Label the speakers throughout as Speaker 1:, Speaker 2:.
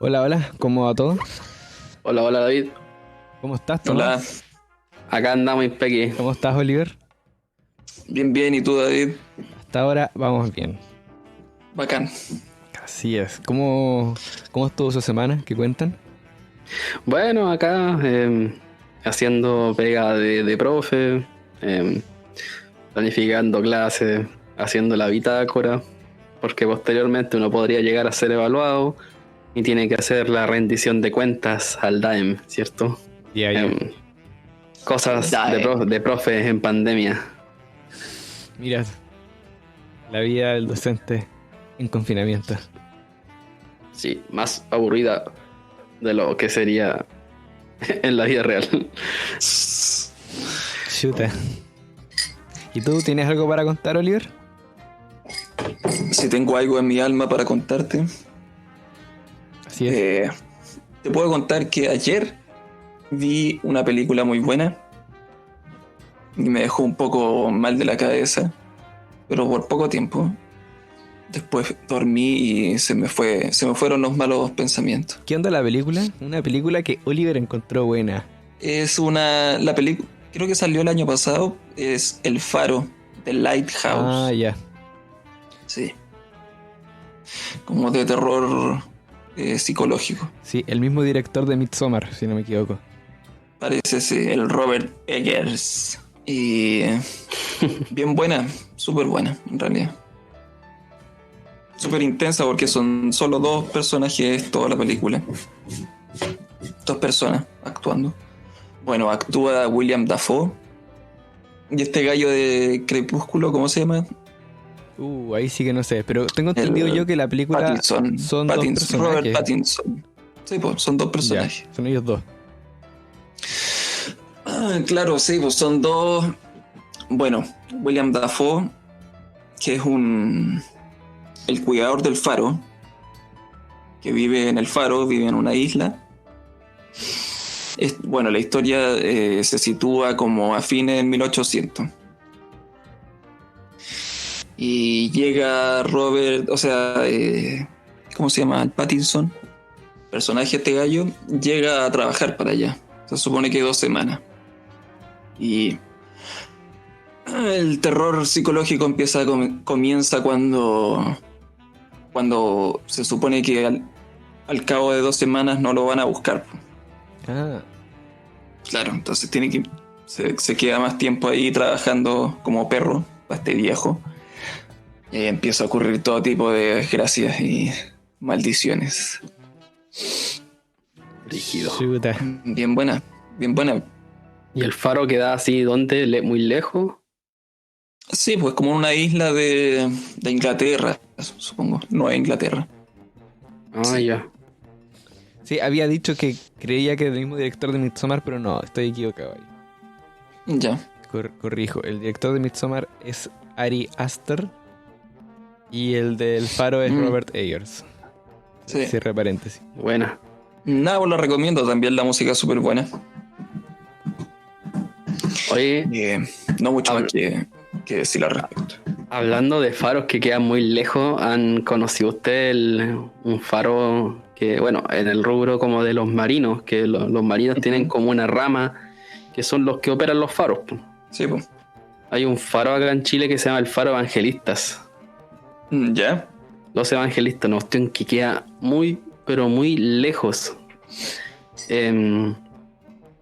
Speaker 1: Hola, hola, ¿cómo va todo?
Speaker 2: Hola, hola David.
Speaker 1: ¿Cómo estás,
Speaker 2: Hola,
Speaker 1: Tomás?
Speaker 2: acá andamos Impequi.
Speaker 1: ¿Cómo estás, Oliver?
Speaker 2: Bien, bien, ¿y tú David?
Speaker 1: Hasta ahora vamos bien.
Speaker 2: Bacán.
Speaker 1: Así es. ¿Cómo estuvo su semana? ¿Qué cuentan?
Speaker 2: Bueno, acá haciendo pega de profe, em, planificando clases, haciendo la bitácora, porque posteriormente uno podría llegar a ser evaluado y tiene que hacer la rendición de cuentas al DAEM, ¿cierto?
Speaker 1: Ya, ya.
Speaker 2: Em, Cosas
Speaker 3: Dai.
Speaker 2: de profes en pandemia.
Speaker 1: Mira, la vida del docente en confinamiento.
Speaker 2: Sí, más aburrida de lo que sería en la vida real.
Speaker 1: Chuta. ¿Y tú tienes algo para contar, Oliver?
Speaker 3: Si tengo algo en mi alma para contarte,
Speaker 1: Así es.
Speaker 3: eh, te puedo contar que ayer vi una película muy buena y me dejó un poco mal de la cabeza, pero por poco tiempo. Después dormí y se me fueron los malos pensamientos.
Speaker 1: ¿Qué onda la película? Una película que Oliver encontró buena.
Speaker 3: La película, creo que salió el año pasado, es El Faro, The
Speaker 1: Ah,
Speaker 3: Lighthouse.
Speaker 1: ya.
Speaker 3: Sí, como de terror psicológico.
Speaker 1: Sí, el mismo director de Midsommar, si no me equivoco.
Speaker 3: Parece, sí, el Robert Eggers. Y bien buena, súper buena, en realidad. Súper intensa porque son solo dos personajes toda la película. Dos personas actuando. Bueno, actúa William Dafoe. Y este gallo de Crepúsculo, ¿cómo se llama?
Speaker 1: Ahí sí que no sé, pero tengo entendido yo
Speaker 3: El
Speaker 1: que la película
Speaker 3: Pattinson.
Speaker 1: son dos
Speaker 3: Robert
Speaker 1: personajes.
Speaker 3: Pattinson. Sí, pues son dos
Speaker 1: Ya,
Speaker 3: personajes.
Speaker 1: son ellos dos.
Speaker 3: Ah, claro, sí, pues son dos. Bueno, William Dafoe, que es el cuidador del faro, que vive en el faro, vive en una isla. Bueno, la historia se sitúa como a fines de 1800. Y llega Robert, o sea, ¿cómo se llama? Pattinson, personaje este gallo, llega a trabajar para allá. Se supone que 2 semanas. Y el terror psicológico comienza cuando se supone que al cabo de 2 semanas no lo van a buscar.
Speaker 1: Ah,
Speaker 3: Claro, entonces se queda más tiempo ahí trabajando como perro para este viejo. Y empieza a ocurrir todo tipo de desgracias y maldiciones.
Speaker 2: Rígido.
Speaker 1: chuta.
Speaker 3: Bien buena, bien buena.
Speaker 2: Y el faro queda así, ¿dónde? Muy lejos.
Speaker 3: Sí, pues como una isla de Inglaterra, supongo. Nueva Inglaterra.
Speaker 2: Ah,
Speaker 3: Sí.
Speaker 2: ya.
Speaker 1: Sí, había dicho que creía que era el mismo director de Midsommar, pero no, estoy equivocado ahí.
Speaker 3: Ya.
Speaker 1: Corrijo, el director de Midsommar es Ari Aster y el del Faro es
Speaker 3: Mm,
Speaker 1: Robert Eggers.
Speaker 3: sí.
Speaker 1: Cierre paréntesis.
Speaker 2: Buena.
Speaker 3: Nada, pues lo recomiendo. También la música es súper buena.
Speaker 2: Oye,
Speaker 3: Eh, no mucho más
Speaker 2: hab-
Speaker 3: que decir al respecto.
Speaker 2: hablando de faros que quedan muy lejos, ¿han conocido usted un faro que, bueno, en el rubro como de los marinos, que los marinos tienen
Speaker 3: Ujú.
Speaker 2: como una rama que son los que operan los faros, po?
Speaker 3: Sí, pues.
Speaker 2: Hay un faro acá en Chile que se llama el Faro Evangelistas.
Speaker 3: Ya.
Speaker 2: Los Evangelistas, una cuestión que queda muy, pero muy lejos. Em,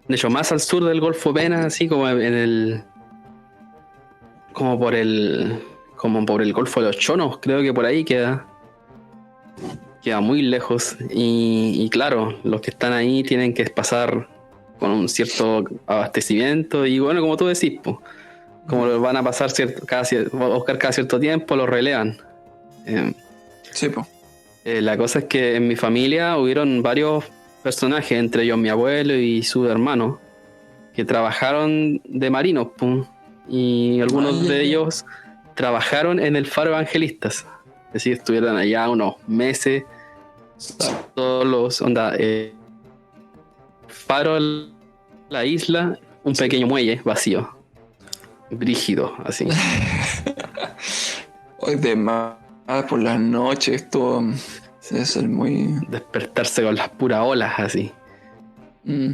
Speaker 2: de hecho, más al sur del Golfo Penas, así como en el. Como por el. Como por el Golfo de los Chonos, creo que por ahí queda. Queda muy lejos. Y claro, los que están ahí tienen que pasar con un cierto abastecimiento. Y bueno, como tú decís, pues, como lo van a pasar a buscar cada cierto tiempo, los relevan. Em,
Speaker 3: Sí, pues.
Speaker 2: La cosa es que en mi familia hubieron varios personajes, entre ellos mi abuelo y su hermano, que trabajaron de marinos, pum, y algunos de ellos trabajaron en el Faro Evangelistas. Es decir, estuvieron allá unos meses, todos los, onda, Faro, la isla, un pequeño muelle vacío, brígido, así.
Speaker 3: Hoy de más por las noches, esto. Sí, eso es muy...
Speaker 2: Despertarse con las puras olas así.
Speaker 3: Mm.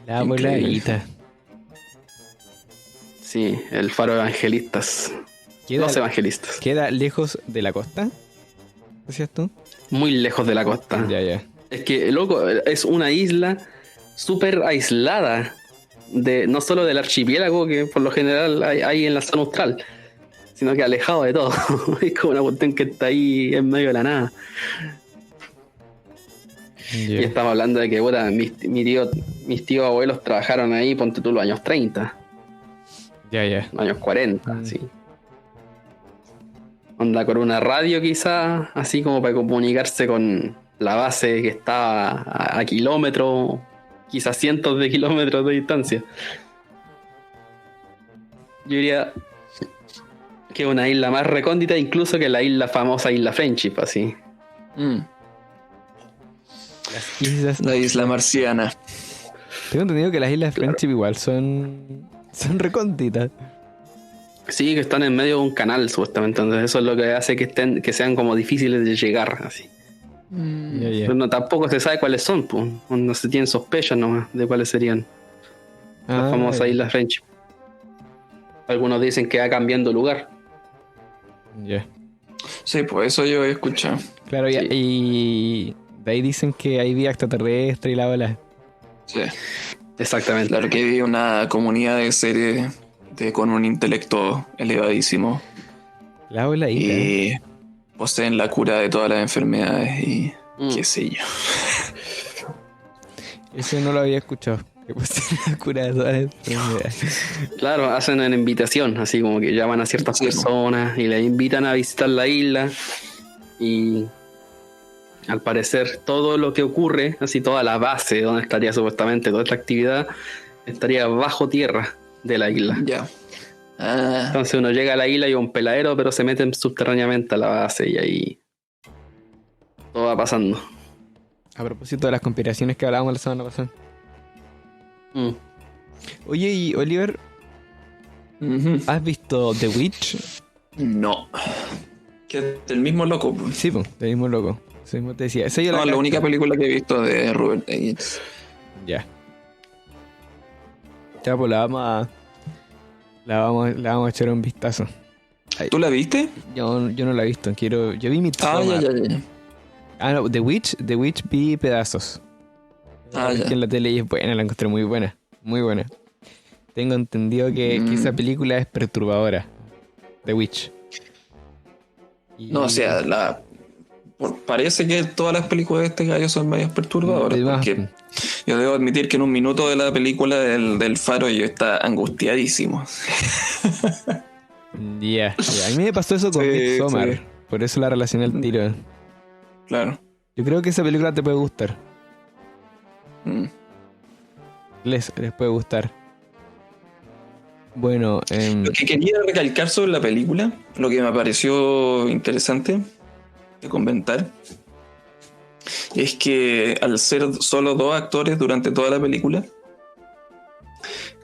Speaker 1: La
Speaker 3: Increíble.
Speaker 1: voladita.
Speaker 2: Sí, el faro de evangelistas.
Speaker 1: ¿Queda,
Speaker 2: Los evangelistas.
Speaker 1: ¿Queda lejos de la costa? ¿Decías tú?
Speaker 2: Muy lejos de la costa.
Speaker 1: Ya, ya.
Speaker 2: Es que, loco, es una isla súper aislada. No solo del archipiélago que por lo general hay en la zona austral, sino que alejado de todo. Es como una cuestión que está ahí en medio de la nada. Y
Speaker 1: Ya.
Speaker 2: estamos hablando de que, puta, mis tíos abuelos trabajaron ahí, ponte tú, los años 30,
Speaker 1: Ya, ya.
Speaker 2: los años 40,
Speaker 1: Mm.
Speaker 2: sí. Onda con una radio quizás, así como para comunicarse con la base que estaba a kilómetros, quizás cientos de kilómetros de distancia. Yo diría que es una isla más recóndita incluso que la isla famosa Isla Friendship, así.
Speaker 3: Mm.
Speaker 1: Las islas.
Speaker 3: La isla marciana.
Speaker 1: Tengo entendido que las islas
Speaker 2: Claro.
Speaker 1: Friendship igual son recónditas.
Speaker 2: Sí, que están en medio de un canal, supuestamente. Entonces eso es lo que hace que sean como difíciles de llegar, así.
Speaker 3: Mm.
Speaker 1: Ya, ya.
Speaker 2: Pero no, tampoco se sabe cuáles son, pues. No se tienen sospechas nomás de cuáles serían las famosas
Speaker 1: ya.
Speaker 2: Islas Friendship. Algunos dicen que va cambiando lugar.
Speaker 1: Ya.
Speaker 3: Sí, pues eso yo he escuchado.
Speaker 1: Claro, ya.
Speaker 2: Sí.
Speaker 1: Y de ahí dicen que hay vida extraterrestre y la bola.
Speaker 3: Sí.
Speaker 2: Exactamente.
Speaker 3: Claro que hay una comunidad de seres con un intelecto elevadísimo
Speaker 1: La voladita.
Speaker 3: y poseen la cura de todas las enfermedades y qué sé yo.
Speaker 1: Eso no lo había escuchado. Que poseen la cura de todas las enfermedades.
Speaker 2: Claro, hacen una invitación, así como que llaman a ciertas
Speaker 3: Sí,
Speaker 2: personas y les invitan a visitar la isla. Y al parecer todo lo que ocurre, así toda la base donde estaría supuestamente toda esta actividad, estaría bajo tierra de la isla.
Speaker 3: Ya. Ah,
Speaker 2: Entonces uno llega a la isla y hay un peladero, pero se meten subterráneamente a la base y ahí todo va pasando.
Speaker 1: A propósito de las conspiraciones que hablábamos la semana pasada.
Speaker 2: Mm.
Speaker 1: Oye, y Oliver,
Speaker 3: ujú.
Speaker 1: ¿has visto The Witch?
Speaker 3: No. Que es del mismo loco. Pues.
Speaker 1: Sí, pues, del mismo loco. Eso mismo te decía. Esa yo
Speaker 3: No, la
Speaker 1: cacho.
Speaker 3: única película que he visto de Robert Eggers.
Speaker 1: Ya. Ya, pues la vamos a echar un vistazo.
Speaker 3: ¿Tú la viste?
Speaker 1: Yo no la he visto. Yo vi
Speaker 3: Ah,
Speaker 1: Midsommar.
Speaker 3: ya.
Speaker 1: Ah, no, The Witch vi pedazos.
Speaker 3: Ah,
Speaker 1: La vi
Speaker 3: ya.
Speaker 1: en la tele y es buena, la encontré muy buena. Muy buena. Tengo entendido que esa película es perturbadora. The Witch. Y-
Speaker 3: No, o sea, parece que todas las películas de este gallo son medias perturbadoras.
Speaker 1: Además,
Speaker 3: Porque yo debo admitir que en un minuto de la película del Faro yo estaba angustiadísimo.
Speaker 1: Ya. A mí me pasó eso con
Speaker 3: Sí,
Speaker 1: Midsommar.
Speaker 3: sí.
Speaker 1: Por eso la relacioné al tiro.
Speaker 3: Claro.
Speaker 1: Yo creo que esa película te puede gustar.
Speaker 3: Mm.
Speaker 1: Les puede gustar. Bueno,
Speaker 3: Lo que quería recalcar sobre la película, lo que me pareció interesante de comentar, es que al ser solo dos actores durante toda la película,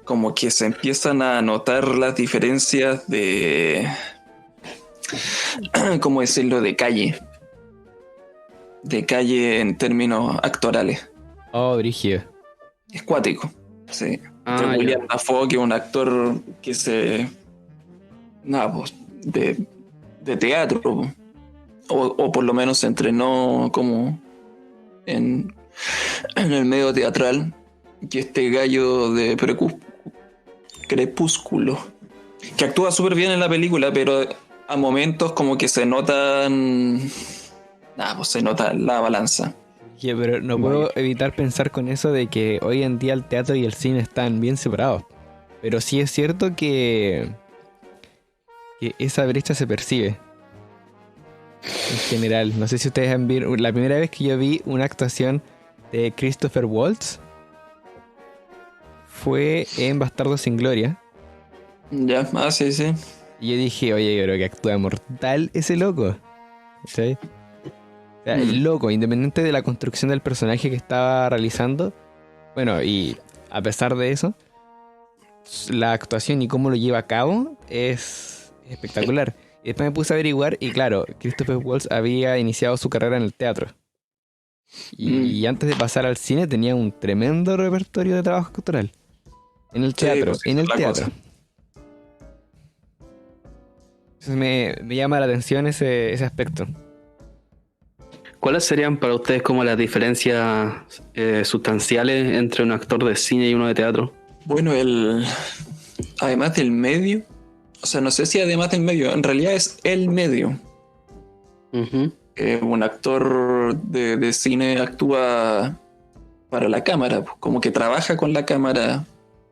Speaker 3: como que se empiezan a notar las diferencias de, ¿cómo decirlo?, de calle en términos actorales.
Speaker 1: oh, brígido.
Speaker 3: Es cuático, sí.
Speaker 2: Ah,
Speaker 3: Entre
Speaker 2: ya.
Speaker 3: William Dafoe, que es un actor que pues, de teatro, po. O por lo menos se entrenó como en el medio teatral, que este gallo de Crepúsculo, que actúa súper bien en la película, pero a momentos como que se notan, pues se nota la balanza.
Speaker 1: Yeah, pero no puedo evitar pensar con eso de que hoy en día el teatro y el cine están bien separados. Pero sí es cierto que esa brecha se percibe. En general. No sé si ustedes han visto. La primera vez que yo vi una actuación de Christopher Waltz fue en Bastardos sin Gloria.
Speaker 3: Ya, sí, sí.
Speaker 1: Y yo dije, oye, yo creo que actúa mortal ese loco. ¿Sí? O sea, el loco, independiente de la construcción del personaje que estaba realizando. Bueno, y a pesar de eso, la actuación y cómo lo lleva a cabo es espectacular. Y después me puse a averiguar y claro, Christopher Waltz había iniciado su carrera en el teatro. Y antes de pasar al cine tenía un tremendo repertorio de trabajo actoral. En el teatro,
Speaker 3: pues,
Speaker 1: en el
Speaker 3: la
Speaker 1: teatro.
Speaker 3: cosa.
Speaker 1: Entonces me llama la atención ese aspecto.
Speaker 2: ¿Cuáles serían para ustedes como las diferencias sustanciales entre un actor de cine y uno de teatro?
Speaker 3: Bueno, además del medio, o sea, no sé si además del medio, en realidad es el medio.
Speaker 2: Ujú.
Speaker 3: Un actor de cine actúa para la cámara, pues, como que trabaja con la cámara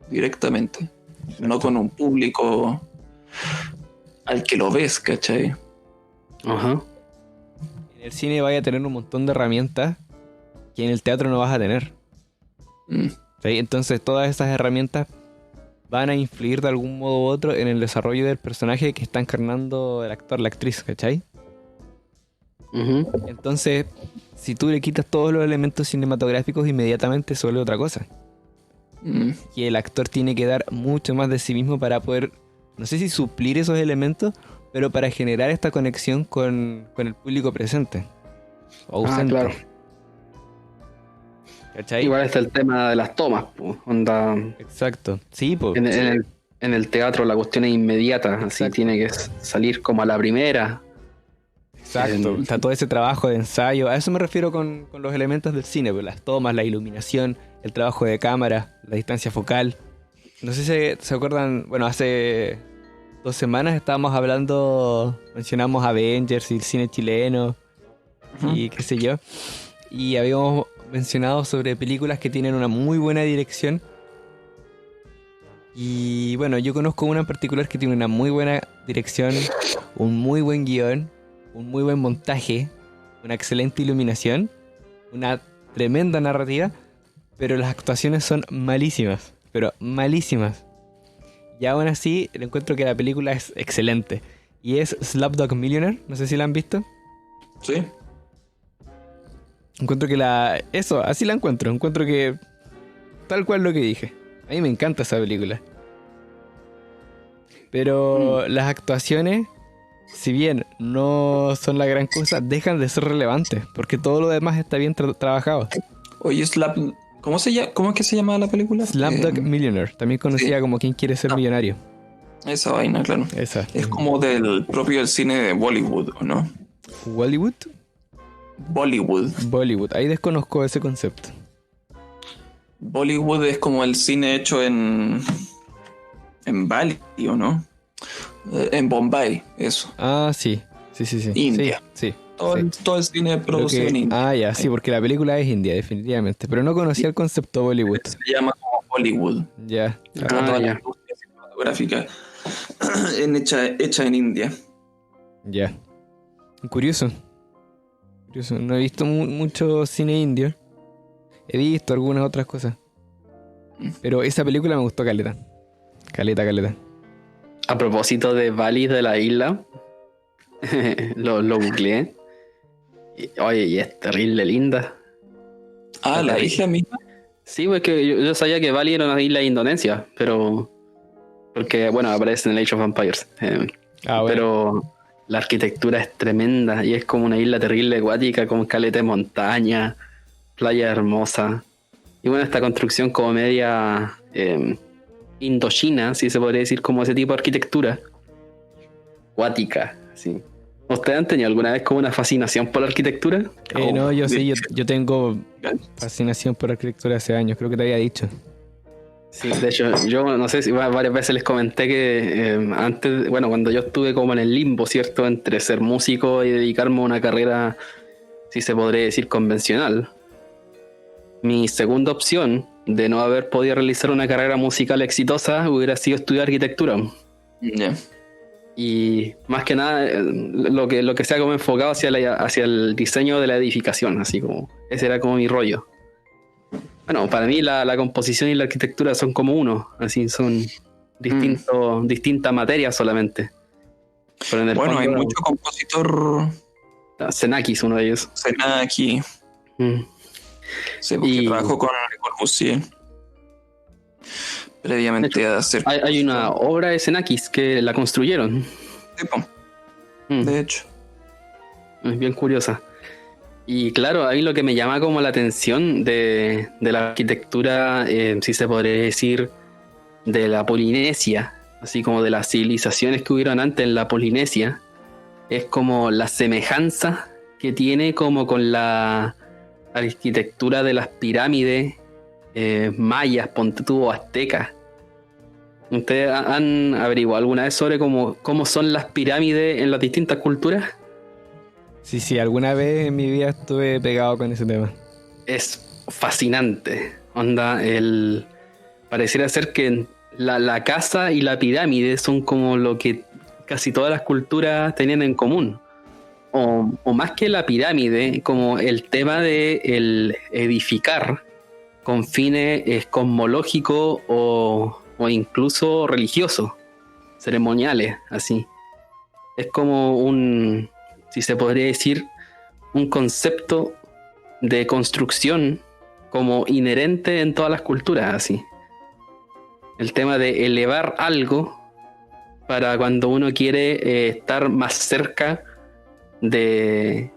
Speaker 3: directamente, no con un público al que lo ves, ¿cachai?
Speaker 2: Ajá.
Speaker 1: En el cine vaya a tener un montón de herramientas que en el teatro no vas a tener.
Speaker 3: Mm,
Speaker 1: ¿Sí? Entonces todas esas herramientas van a influir de algún modo u otro en el desarrollo del personaje que está encarnando el actor, la actriz, ¿cachai?
Speaker 2: Ujú.
Speaker 1: Entonces, si tú le quitas todos los elementos cinematográficos, inmediatamente se vuelve otra cosa.
Speaker 3: mm,
Speaker 1: Y el actor tiene que dar mucho más de sí mismo para poder, no sé si suplir esos elementos, pero para generar esta conexión con el público presente. O
Speaker 2: Ah,
Speaker 1: ausente.
Speaker 2: claro.
Speaker 1: ¿Cachai?
Speaker 2: Igual está el tema de las tomas, po. Onda,
Speaker 1: Exacto. Sí, pues.
Speaker 2: en el teatro la cuestión es inmediata, así
Speaker 1: Exacto.
Speaker 2: tiene que salir como a la primera.
Speaker 1: Exacto. Está todo ese trabajo de ensayo. A eso me refiero con los elementos del cine, pues, las tomas, la iluminación, el trabajo de cámara, la distancia focal. No sé si se acuerdan, bueno, hace 2 semanas estábamos hablando, mencionamos Avengers y el cine chileno y qué sé yo. Y habíamos mencionado sobre películas que tienen una muy buena dirección. Y bueno, yo conozco una en particular que tiene una muy buena dirección, un muy buen guión, un muy buen montaje, una excelente iluminación, una tremenda narrativa, pero las actuaciones son malísimas, pero malísimas. Y aún así, encuentro que la película es excelente. Y es Slumdog Millionaire, no sé si la han visto.
Speaker 3: sí.
Speaker 1: Encuentro que eso, así la encuentro. Encuentro que tal cual lo que dije. A mí me encanta esa película. Pero las actuaciones, si bien no son la gran cosa, dejan de ser relevantes. Porque todo lo demás está bien trabajado.
Speaker 3: Oye, ¿cómo es que se llama la película?
Speaker 1: Slumdog Millionaire, también conocida
Speaker 3: sí.
Speaker 1: como Quien quiere ser millonario.
Speaker 3: Esa vaina, claro.
Speaker 1: Esa.
Speaker 3: Es como del cine de Bollywood, ¿o no?
Speaker 1: Bollywood. Bollywood. Ahí desconozco ese concepto.
Speaker 3: Bollywood es como el cine hecho en Bali, ¿o no? En Bombay, eso.
Speaker 1: Ah, sí. Sí.
Speaker 3: India.
Speaker 1: Sí.
Speaker 3: Todo el cine
Speaker 1: Creo
Speaker 3: producido en India.
Speaker 1: Ah, ya, sí, porque la película es india, definitivamente. Pero no conocía el concepto Bollywood.
Speaker 3: Se llama como Bollywood.
Speaker 1: Ya.
Speaker 3: Toda la
Speaker 2: ya.
Speaker 3: industria cinematográfica hecha en India.
Speaker 1: Ya. Curioso. No he visto mucho cine indio. He visto algunas otras cosas. Pero esa película me gustó caleta. Caleta.
Speaker 2: A propósito de Bali, de la isla, lo googleé. Oye, y es terrible linda.
Speaker 3: Ah, la isla misma.
Speaker 2: Sí, pues que yo sabía que Bali era una isla de Indonesia, pero... Porque, bueno, aparece en el Age of Empires.
Speaker 1: Ah, bueno.
Speaker 2: Pero la arquitectura es tremenda y es como una isla terrible acuática con caleta de montaña, playa hermosa. Y bueno, esta construcción como media indochina, si se podría decir, como ese tipo de arquitectura. Acuática, sí. ¿Ustedes han tenido alguna vez como una fascinación por la arquitectura?
Speaker 1: No, yo sí, yo tengo fascinación por arquitectura hace años, creo que te había dicho.
Speaker 2: Sí, de hecho, yo no sé si varias veces les comenté que antes, bueno, cuando yo estuve como en el limbo, ¿cierto? Entre ser músico y dedicarme a una carrera, si se podría decir, convencional. Mi segunda opción de no haber podido realizar una carrera musical exitosa hubiera sido estudiar arquitectura.
Speaker 3: Ya.
Speaker 2: Y más que nada, lo que sea como enfocado hacia el diseño de la edificación, así como, ese era como mi rollo. Bueno, para mí la composición y la arquitectura son como uno, así son distintas materias solamente. Pero en el
Speaker 3: Bueno, hay
Speaker 2: fondo,
Speaker 3: mucho compositor
Speaker 2: Xenakis, uno de ellos.
Speaker 3: Senaki,
Speaker 2: Mm.
Speaker 3: sí, porque
Speaker 2: Y-
Speaker 3: trabajó con Le Corbusier previamente a hacer.
Speaker 2: Hay una obra de Xenakis que la construyeron.
Speaker 3: Sí, po. de hecho.
Speaker 2: Es bien curiosa. Y claro, ahí lo que me llama como la atención de la arquitectura, si se podría decir, de la Polinesia, así como de las civilizaciones que hubieron antes en la Polinesia, es como la semejanza que tiene como con la arquitectura de las pirámides mayas, ponte tú, o aztecas. ¿Ustedes han averiguado alguna vez sobre cómo son las pirámides en las distintas culturas?
Speaker 1: Sí, alguna vez en mi vida estuve pegado con ese tema.
Speaker 2: Es fascinante. Pareciera ser que la casa y la pirámide son como lo que casi todas las culturas tenían en común. O más que la pirámide, como el tema de el edificar con fines cosmológicos o incluso religiosos, ceremoniales, así. Es como si se podría decir, un concepto de construcción como inherente en todas las culturas, así. El tema de elevar algo para cuando uno quiere estar más cerca de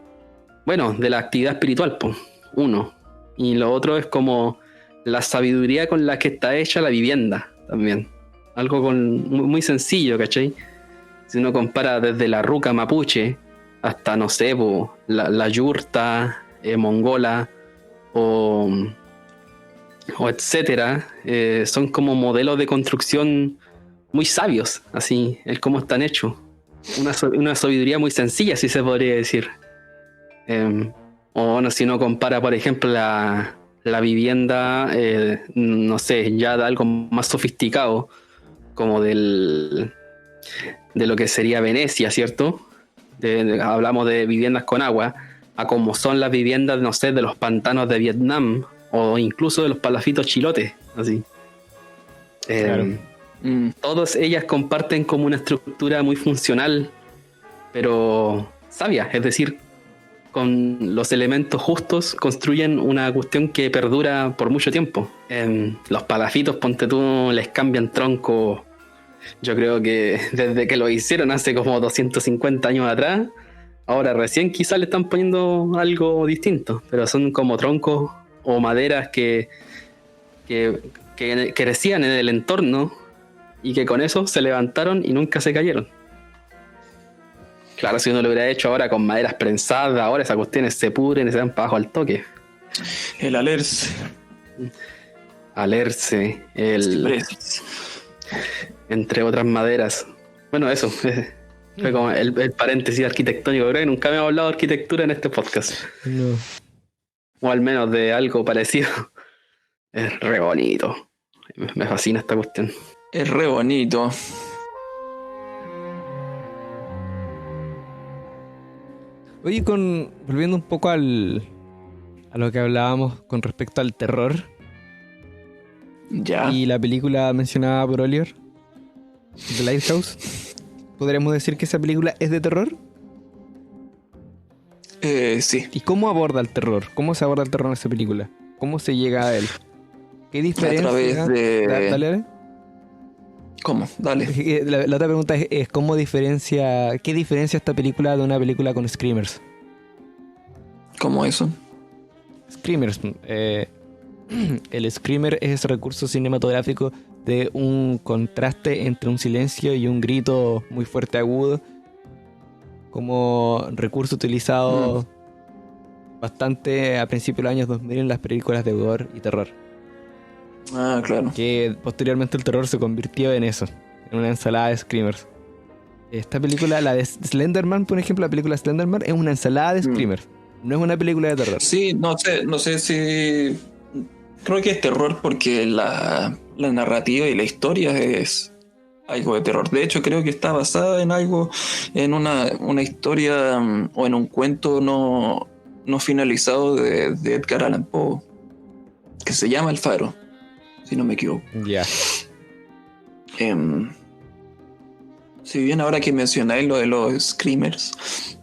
Speaker 2: la actividad espiritual, pues, uno. Y lo otro es como la sabiduría con la que está hecha la vivienda también. Algo muy sencillo, ¿cachai? Si uno compara desde la ruca mapuche hasta, no sé, la yurta mongola o etcétera, son como modelos de construcción muy sabios, así, el cómo están hechos. Una sabiduría muy sencilla, si se podría decir. O bueno, si uno compara, por ejemplo, la vivienda, no sé, ya de algo más sofisticado, como de lo que sería Venecia, ¿cierto? Hablamos de viviendas con agua, a como son las viviendas, no sé, de los pantanos de Vietnam, o incluso de los palafitos chilotes, así.
Speaker 1: Claro.
Speaker 2: Todas ellas comparten como una estructura muy funcional, pero sabia, es decir, con los elementos justos construyen una cuestión que perdura por mucho tiempo. Los palafitos, ponte tú, les cambian tronco. Yo creo que desde que lo hicieron hace como 250 años atrás, ahora recién quizás le están poniendo algo distinto, pero son como troncos o maderas que crecían en el entorno y que con eso se levantaron y nunca se cayeron. Claro, si uno lo hubiera hecho ahora con maderas prensadas, ahora esas cuestiones se pudren y se dan para abajo al toque.
Speaker 3: El alerce.
Speaker 2: Alerce, entre otras maderas. Bueno, eso fue como el paréntesis arquitectónico. Creo que nunca me he hablado de arquitectura en este podcast.
Speaker 1: No.
Speaker 2: O al menos de algo parecido. Es re bonito. Me fascina esta cuestión.
Speaker 3: Es re bonito.
Speaker 1: Oye, volviendo un poco a lo que hablábamos con respecto al terror
Speaker 3: Ya.
Speaker 1: y la película mencionada por Oliver, The Lighthouse, ¿podríamos decir que esa película es de terror?
Speaker 3: Sí.
Speaker 1: ¿Y cómo aborda el terror? ¿Cómo se aborda el terror en esa película? ¿Cómo se llega a él? ¿Qué diferencia?
Speaker 3: A través de...
Speaker 1: Dale.
Speaker 3: ¿Cómo? Dale.
Speaker 1: La otra pregunta es ¿qué diferencia esta película de una película con screamers?
Speaker 3: ¿Cómo eso?
Speaker 1: Screamers. El screamer es ese recurso cinematográfico de un contraste entre un silencio y un grito muy fuerte agudo, como recurso utilizado bastante a principios de los años 2000 en las películas de gore y terror.
Speaker 3: Ah, claro.
Speaker 1: Que posteriormente el terror se convirtió en eso, en una ensalada de screamers. Esta película, la de Slenderman, por ejemplo, la película Slenderman es una ensalada de screamers. No es una película de terror.
Speaker 3: Sí, no sé si... Creo que es terror porque la narrativa y la historia es algo de terror. De hecho, creo que está basada en algo, en una historia o en un cuento no finalizado de Edgar Allan Poe, que se llama El Faro, si no me equivoco.
Speaker 1: Ya.
Speaker 3: Si bien ahora que mencionáis lo de los screamers,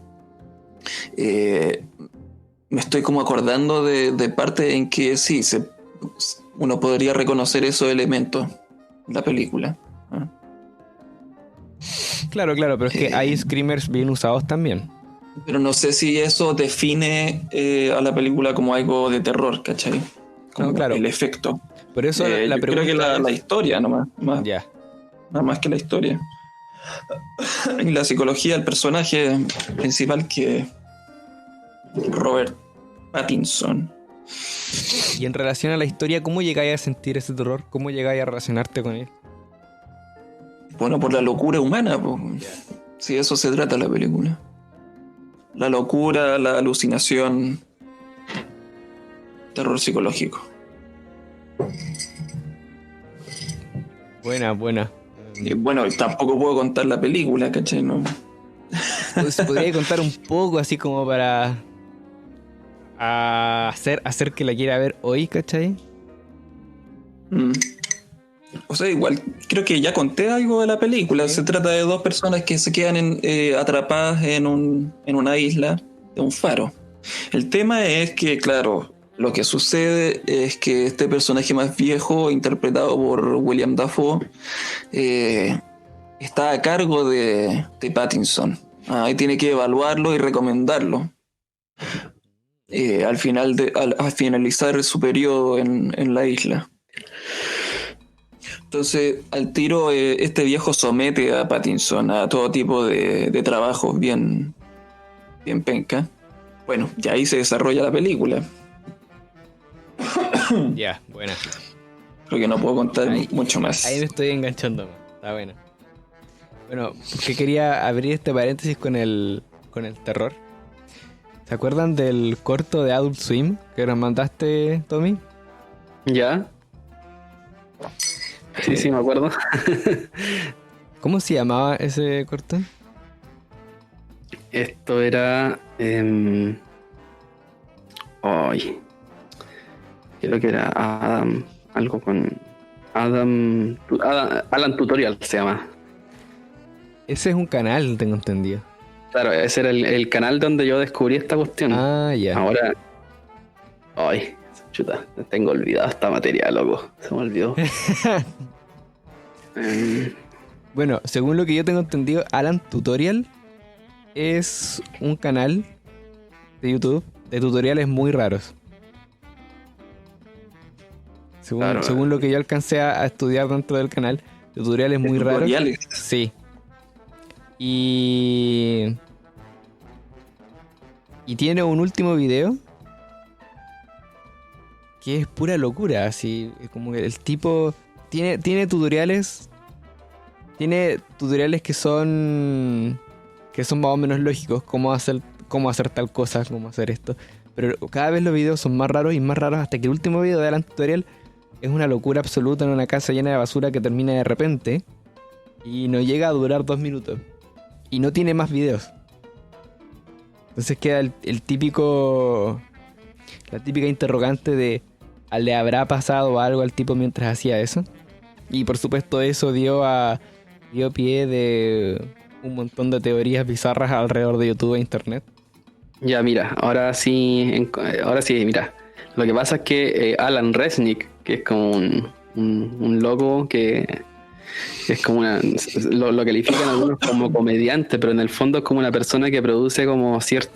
Speaker 3: me estoy como acordando de parte en que sí, uno podría reconocer esos elementos en la película.
Speaker 1: Claro, pero es que hay screamers bien usados también.
Speaker 3: Pero no sé si eso define a la película como algo de terror, ¿cachai? Como
Speaker 1: No, claro.
Speaker 3: el efecto.
Speaker 1: Por eso la
Speaker 3: Yo creo que
Speaker 1: pregunta
Speaker 3: la
Speaker 1: es...
Speaker 3: historia nomás,
Speaker 1: Ya.
Speaker 3: nada más que la historia. Y la psicología del personaje principal, que Robert Pattinson.
Speaker 1: Y en relación a la historia, ¿cómo llegáis a sentir ese terror? ¿Cómo llegáis a relacionarte con él?
Speaker 3: Bueno, por la locura humana, pues. Sí, eso se trata la película. La locura, la alucinación, terror psicológico.
Speaker 1: Buena.
Speaker 3: Y bueno, tampoco puedo contar la película, ¿cachai? No.
Speaker 1: Pues, ¿podría contar un poco así como para hacer que la quiera ver hoy, ¿cachai?
Speaker 3: Mm. O sea, igual creo que ya conté algo de la película.
Speaker 1: Sí.
Speaker 3: Se trata de dos personas que se quedan atrapadas en una isla de un faro. El tema es que, claro, lo que sucede es que este personaje más viejo, interpretado por William Dafoe, está a cargo de Pattinson. Y tiene que evaluarlo y recomendarlo. Al finalizar su periodo en la isla. Entonces, al tiro, este viejo somete a Pattinson a todo tipo de trabajos bien penca. Bueno, y ahí se desarrolla la película.
Speaker 1: Ya, buena.
Speaker 3: Creo que no puedo contar
Speaker 1: Ahí-
Speaker 3: mucho más.
Speaker 1: Ahí me estoy enganchando más. Está bueno. Bueno, porque quería abrir este paréntesis con el terror. ¿Se acuerdan del corto de Adult Swim que nos mandaste, Tommy?
Speaker 2: ¿Ya? Sí, me acuerdo.
Speaker 1: ¿Cómo se llamaba ese corto?
Speaker 2: Esto era... Ay, creo que era Adam... Algo con... Alan Tutorial se llama.
Speaker 1: Ese es un canal, tengo entendido.
Speaker 2: Claro, ese era el canal donde yo descubrí esta cuestión.
Speaker 1: Ah, ya.
Speaker 2: Ahora... Ay, chuta, tengo olvidado esta materia, loco. Se me olvidó.
Speaker 1: Bueno, según lo que yo tengo entendido, Alan Tutorial es un canal de YouTube de tutoriales muy raros.
Speaker 2: Claro.
Speaker 1: Según lo que yo alcancé a estudiar dentro del canal, tutoriales muy raros.
Speaker 3: Tutoriales.
Speaker 1: Sí. Y tiene un último video que es pura locura, así como que el tipo tiene tutoriales que son más o menos lógicos, cómo hacer tal cosa, cómo hacer esto, pero cada vez los videos son más raros y más raros hasta que el último video de Alan Tutorial es una locura absoluta en una casa llena de basura que termina de repente y no llega a durar 2 minutos y no tiene más videos. Entonces queda el típico, la típica interrogante de ¿le habrá pasado algo al tipo mientras hacía eso? Y por supuesto eso dio pie de un montón de teorías bizarras alrededor de YouTube e internet.
Speaker 2: Ya, mira, ahora sí, mira. Lo que pasa es que Alan Resnick, que es como un loco que es como lo califican algunos como comediante, pero en el fondo es como una persona que produce como hace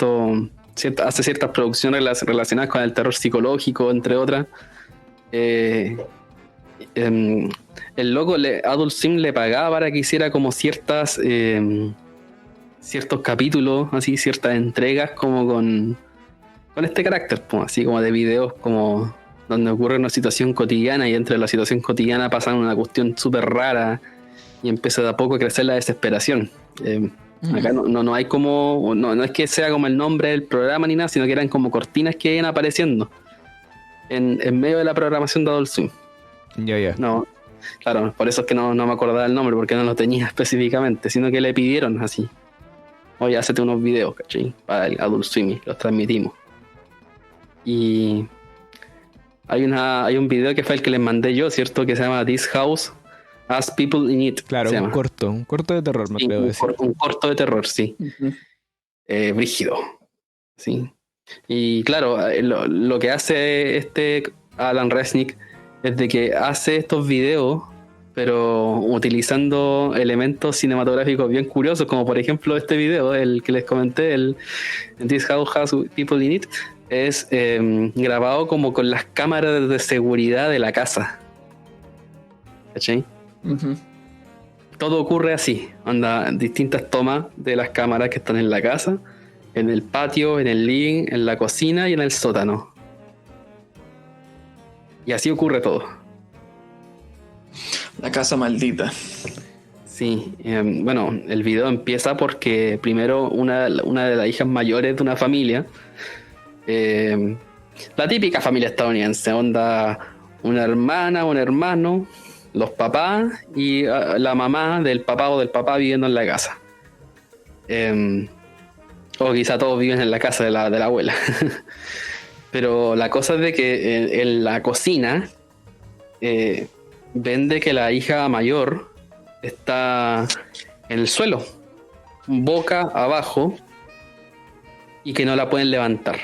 Speaker 2: ciertas producciones relacionadas con el terror psicológico, entre otras. El loco Adult Swim le pagaba para que hiciera como ciertos capítulos, así, ciertas entregas como con este carácter, pues, así como de videos como donde ocurre una situación cotidiana y dentro de la situación cotidiana pasa una cuestión súper rara y empieza de a poco a crecer la desesperación. Acá no hay como, no es que sea como el nombre del programa ni nada, sino que eran como cortinas que iban apareciendo en medio de la programación de Adult Swim.
Speaker 1: Ya.
Speaker 2: No, claro, por eso es que no me acordaba el nombre, porque no lo tenía específicamente, sino que le pidieron así: oye, hacete unos videos, ¿cachai? Para el Adult Swim, y los transmitimos. Y hay un video que fue el que les mandé yo, ¿cierto? Que se llama This House Has People in It.
Speaker 1: Claro, un corto de terror, me creo decir.
Speaker 2: Un corto de terror, sí.
Speaker 3: Uh-huh.
Speaker 2: Brígido, sí. Y claro, lo que hace este Alan Resnick es de que hace estos videos pero utilizando elementos cinematográficos bien curiosos, como por ejemplo este video, el que les comenté, el This House Has People in It, es grabado como con las cámaras de seguridad de la casa. ¿Cachai?
Speaker 3: Ujú.
Speaker 2: Todo ocurre así, anda distintas tomas de las cámaras que están en la casa, en el patio, en el living, en la cocina y en el sótano. Y así ocurre todo.
Speaker 3: La casa maldita.
Speaker 2: Sí, bueno, el video empieza porque primero una de las hijas mayores de una familia, la típica familia estadounidense, onda una hermana, un hermano, los papás y la mamá del papá o del papá viviendo en la casa. O quizá todos viven en la casa de la abuela. Pero la cosa es de que en la cocina ven de que la hija mayor está en el suelo, boca abajo, y que no la pueden levantar.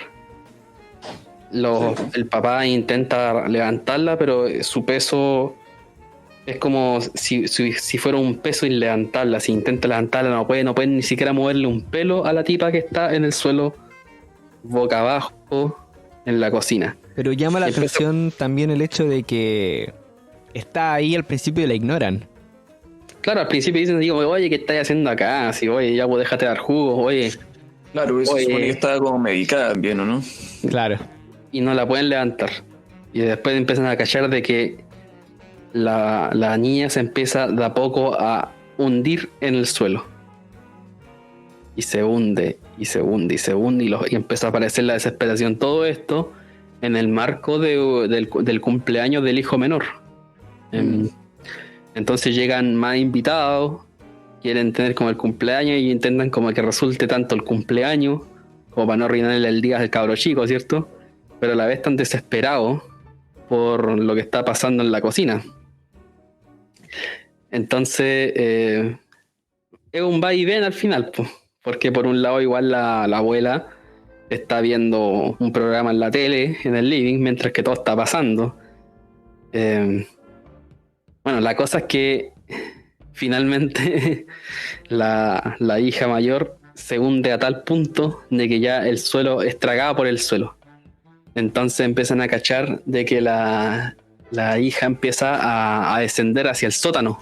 Speaker 2: El papá intenta levantarla, pero su peso es como si fuera un peso inlevantable. Si intenta levantarla, no puede ni siquiera moverle un pelo a la tipa que está en el suelo, boca abajo, en la cocina.
Speaker 1: Pero llama la atención también el hecho de que está ahí al principio y la ignoran.
Speaker 2: Claro, al principio dicen, digo, oye, ¿qué estás haciendo acá? Así, oye, ya pues déjate dar jugo, oye.
Speaker 3: Claro, eso
Speaker 2: Oye.
Speaker 3: supone que estaba como medicada bien, ¿o no?
Speaker 1: Claro.
Speaker 2: Y no la pueden levantar. Y después empiezan a cachar de que la niña se empieza de a poco a hundir en el suelo. Y se hunde, y se hunde, y se hunde, y empieza a aparecer la desesperación. Todo esto en el marco del cumpleaños del hijo menor. Entonces llegan más invitados, quieren tener como el cumpleaños y intentan como que resulte tanto el cumpleaños como para no arruinarle el día al cabro chico, ¿cierto? Pero a la vez están desesperados por lo que está pasando en la cocina. Entonces es un va y ven al final, pues, porque por un lado igual la abuela está viendo un programa en la tele, en el living, mientras que todo está pasando. Bueno, la cosa es que finalmente la hija mayor se hunde a tal punto de que ya el suelo es tragada por el suelo. Entonces empiezan a cachar de que la hija empieza a descender hacia el sótano.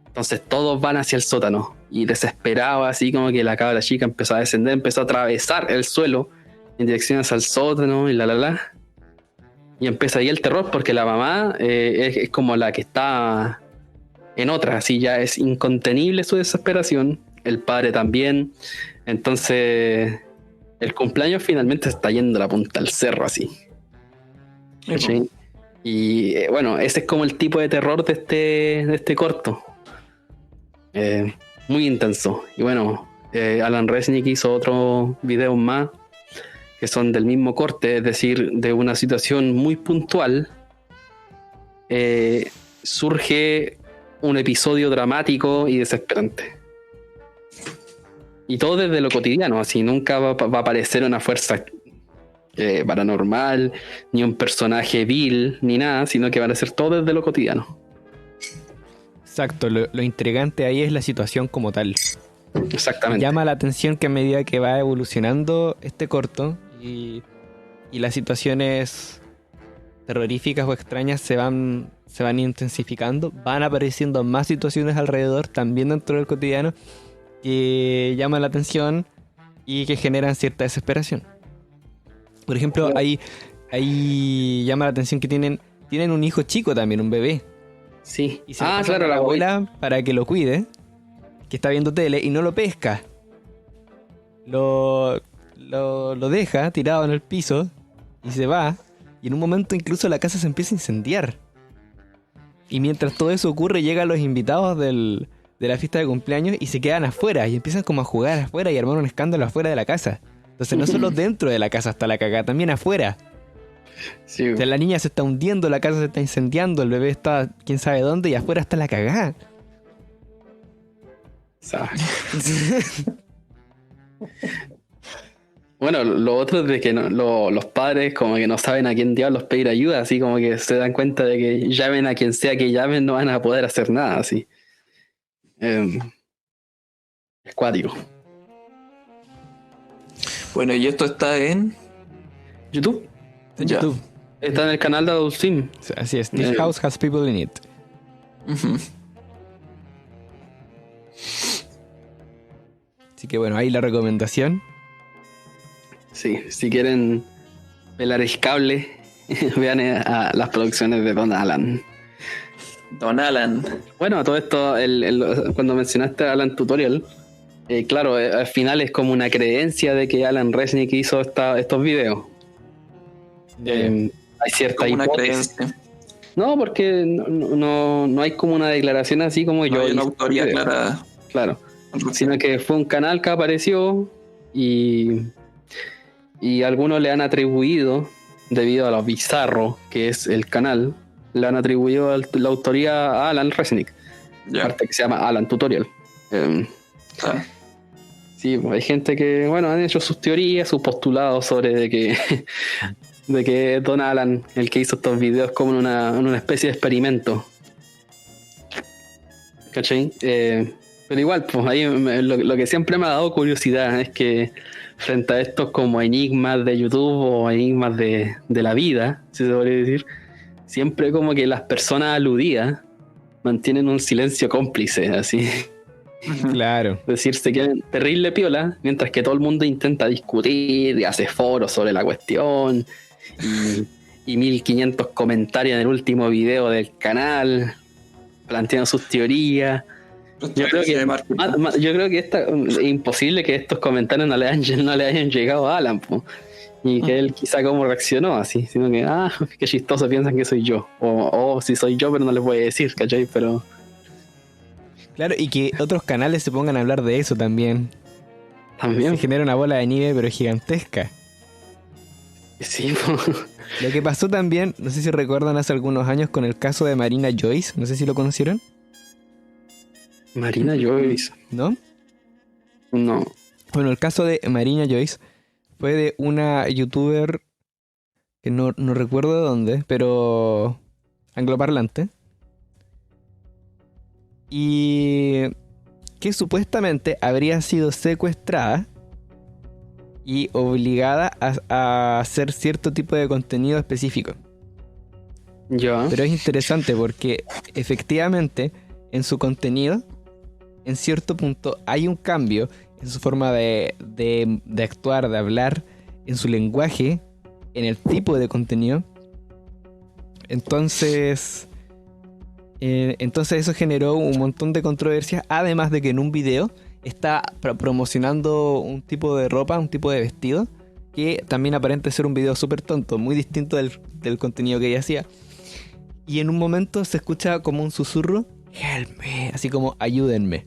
Speaker 2: Entonces todos van hacia el sótano. Y desesperado, así como que la cabra chica empezó a descender, empezó a atravesar el suelo en dirección hacia el sótano y y empieza ahí el terror porque la mamá es como la que está en otra, así ya es incontenible su desesperación, el padre también. Entonces el cumpleaños finalmente está yendo a la punta del cerro así. ¿Sí? Y bueno, ese es como el tipo de terror de este corto. Muy intenso. Y bueno, Alan Resnick hizo otros videos más que son del mismo corte, es decir, de una situación muy puntual, surge un episodio dramático y desesperante. Y todo desde lo cotidiano, así nunca va a aparecer una fuerza paranormal, ni un personaje vil, ni nada, sino que van a ser todo desde lo cotidiano.
Speaker 1: Exacto, lo intrigante ahí es la situación como tal.
Speaker 2: Exactamente.
Speaker 1: Llama la atención que a medida que va evolucionando este corto y las situaciones terroríficas o extrañas se van intensificando, van apareciendo más situaciones alrededor, también dentro del cotidiano, que llaman la atención y que generan cierta desesperación. Por ejemplo, ahí llama la atención que tienen un hijo chico también, un bebé.
Speaker 2: Sí.
Speaker 1: Y se lo pasan a la abuela para que lo cuide, que está viendo tele y no lo pesca. Lo deja tirado en el piso y se va. Y en un momento incluso la casa se empieza a incendiar. Y mientras todo eso ocurre, llegan los invitados de la fiesta de cumpleaños y se quedan afuera. Y empiezan como a jugar afuera y armar un escándalo afuera de la casa. Entonces no solo dentro de la casa está la cagada, también afuera.
Speaker 2: Sí.
Speaker 1: O sea, la niña se está hundiendo, la casa se está incendiando, el bebé está quién sabe dónde y afuera está la cagada.
Speaker 2: Bueno, lo otro es de que los padres como que no saben a quién diablos pedir ayuda, así como que se dan cuenta de que llamen a quien sea que llamen, no van a poder hacer nada, así. Es cuático.
Speaker 3: Bueno, y esto está en
Speaker 2: YouTube.
Speaker 1: En
Speaker 3: Ya.
Speaker 1: YouTube.
Speaker 2: Está en el canal de Adult Swim.
Speaker 1: Así es. This house has people in it.
Speaker 3: Ujú.
Speaker 1: Así que bueno, ahí la recomendación.
Speaker 2: Sí, si quieren pelar el cable, vean a las producciones de Don Alan.
Speaker 3: Don Alan.
Speaker 2: Bueno, todo esto, cuando mencionaste a Alan Tutorial, claro, al final es como una creencia de que Alan Resnick hizo estos videos. Hay cierta
Speaker 3: Como una
Speaker 2: hipótesis.
Speaker 3: creencia.
Speaker 2: No, porque no hay como una declaración así como
Speaker 3: No
Speaker 2: yo
Speaker 3: hay una
Speaker 2: hice
Speaker 3: autoría
Speaker 2: este video.
Speaker 3: clara.
Speaker 2: Claro, sino que fue un canal que apareció y algunos le han atribuido, debido a lo bizarro que es el canal, le han atribuido la autoría a Alan Resnick,
Speaker 3: Ya.
Speaker 2: aparte que se llama Alan Tutorial.
Speaker 3: Ah,
Speaker 2: Sí, pues hay gente que, bueno, han hecho sus teorías, sus postulados sobre de que Don Alan, el que hizo estos videos, como en una especie de experimento. ¿Cachai? Pero igual, pues ahí lo que siempre me ha dado curiosidad es que frente a estos como enigmas de YouTube o enigmas de la vida, si se podría decir, siempre como que las personas aludidas mantienen un silencio cómplice, así.
Speaker 1: Claro.
Speaker 2: Es decir, se quedan terrible piola, mientras que todo el mundo intenta discutir y hace foros sobre la cuestión y 1500 comentarios en el último video del canal planteando sus teorías. Yo creo que es imposible que estos comentarios no le hayan llegado a Alan, po. Y que él quizá como reaccionó así, sino que, qué chistoso, piensan que soy yo. O si soy yo, pero no les voy a decir, ¿cachai? Pero
Speaker 1: Claro, y que otros canales se pongan a hablar de eso también.
Speaker 2: también,
Speaker 1: Se genera una bola de nieve, pero gigantesca.
Speaker 2: sí, po.
Speaker 1: Lo que pasó también, no sé si recuerdan hace algunos años con el caso de Marina Joyce, no sé si lo conocieron,
Speaker 2: Marina Joyce,
Speaker 1: ¿no?
Speaker 2: no.
Speaker 1: Bueno, el caso de Marina Joyce fue de una youtuber que no recuerdo de dónde, pero angloparlante. Y que supuestamente habría sido secuestrada y obligada a hacer cierto tipo de contenido específico.
Speaker 2: Ya.
Speaker 1: Pero es interesante porque efectivamente en su contenido, en cierto punto, hay un cambio en su forma de actuar, de hablar, en su lenguaje, en el tipo de contenido. Entonces eso generó un montón de controversias, además de que en un video está promocionando un tipo de ropa, un tipo de vestido, que también aparenta ser un video súper tonto, muy distinto del contenido que ella hacía. Y en un momento se escucha como un susurro, help me, así como ayúdenme.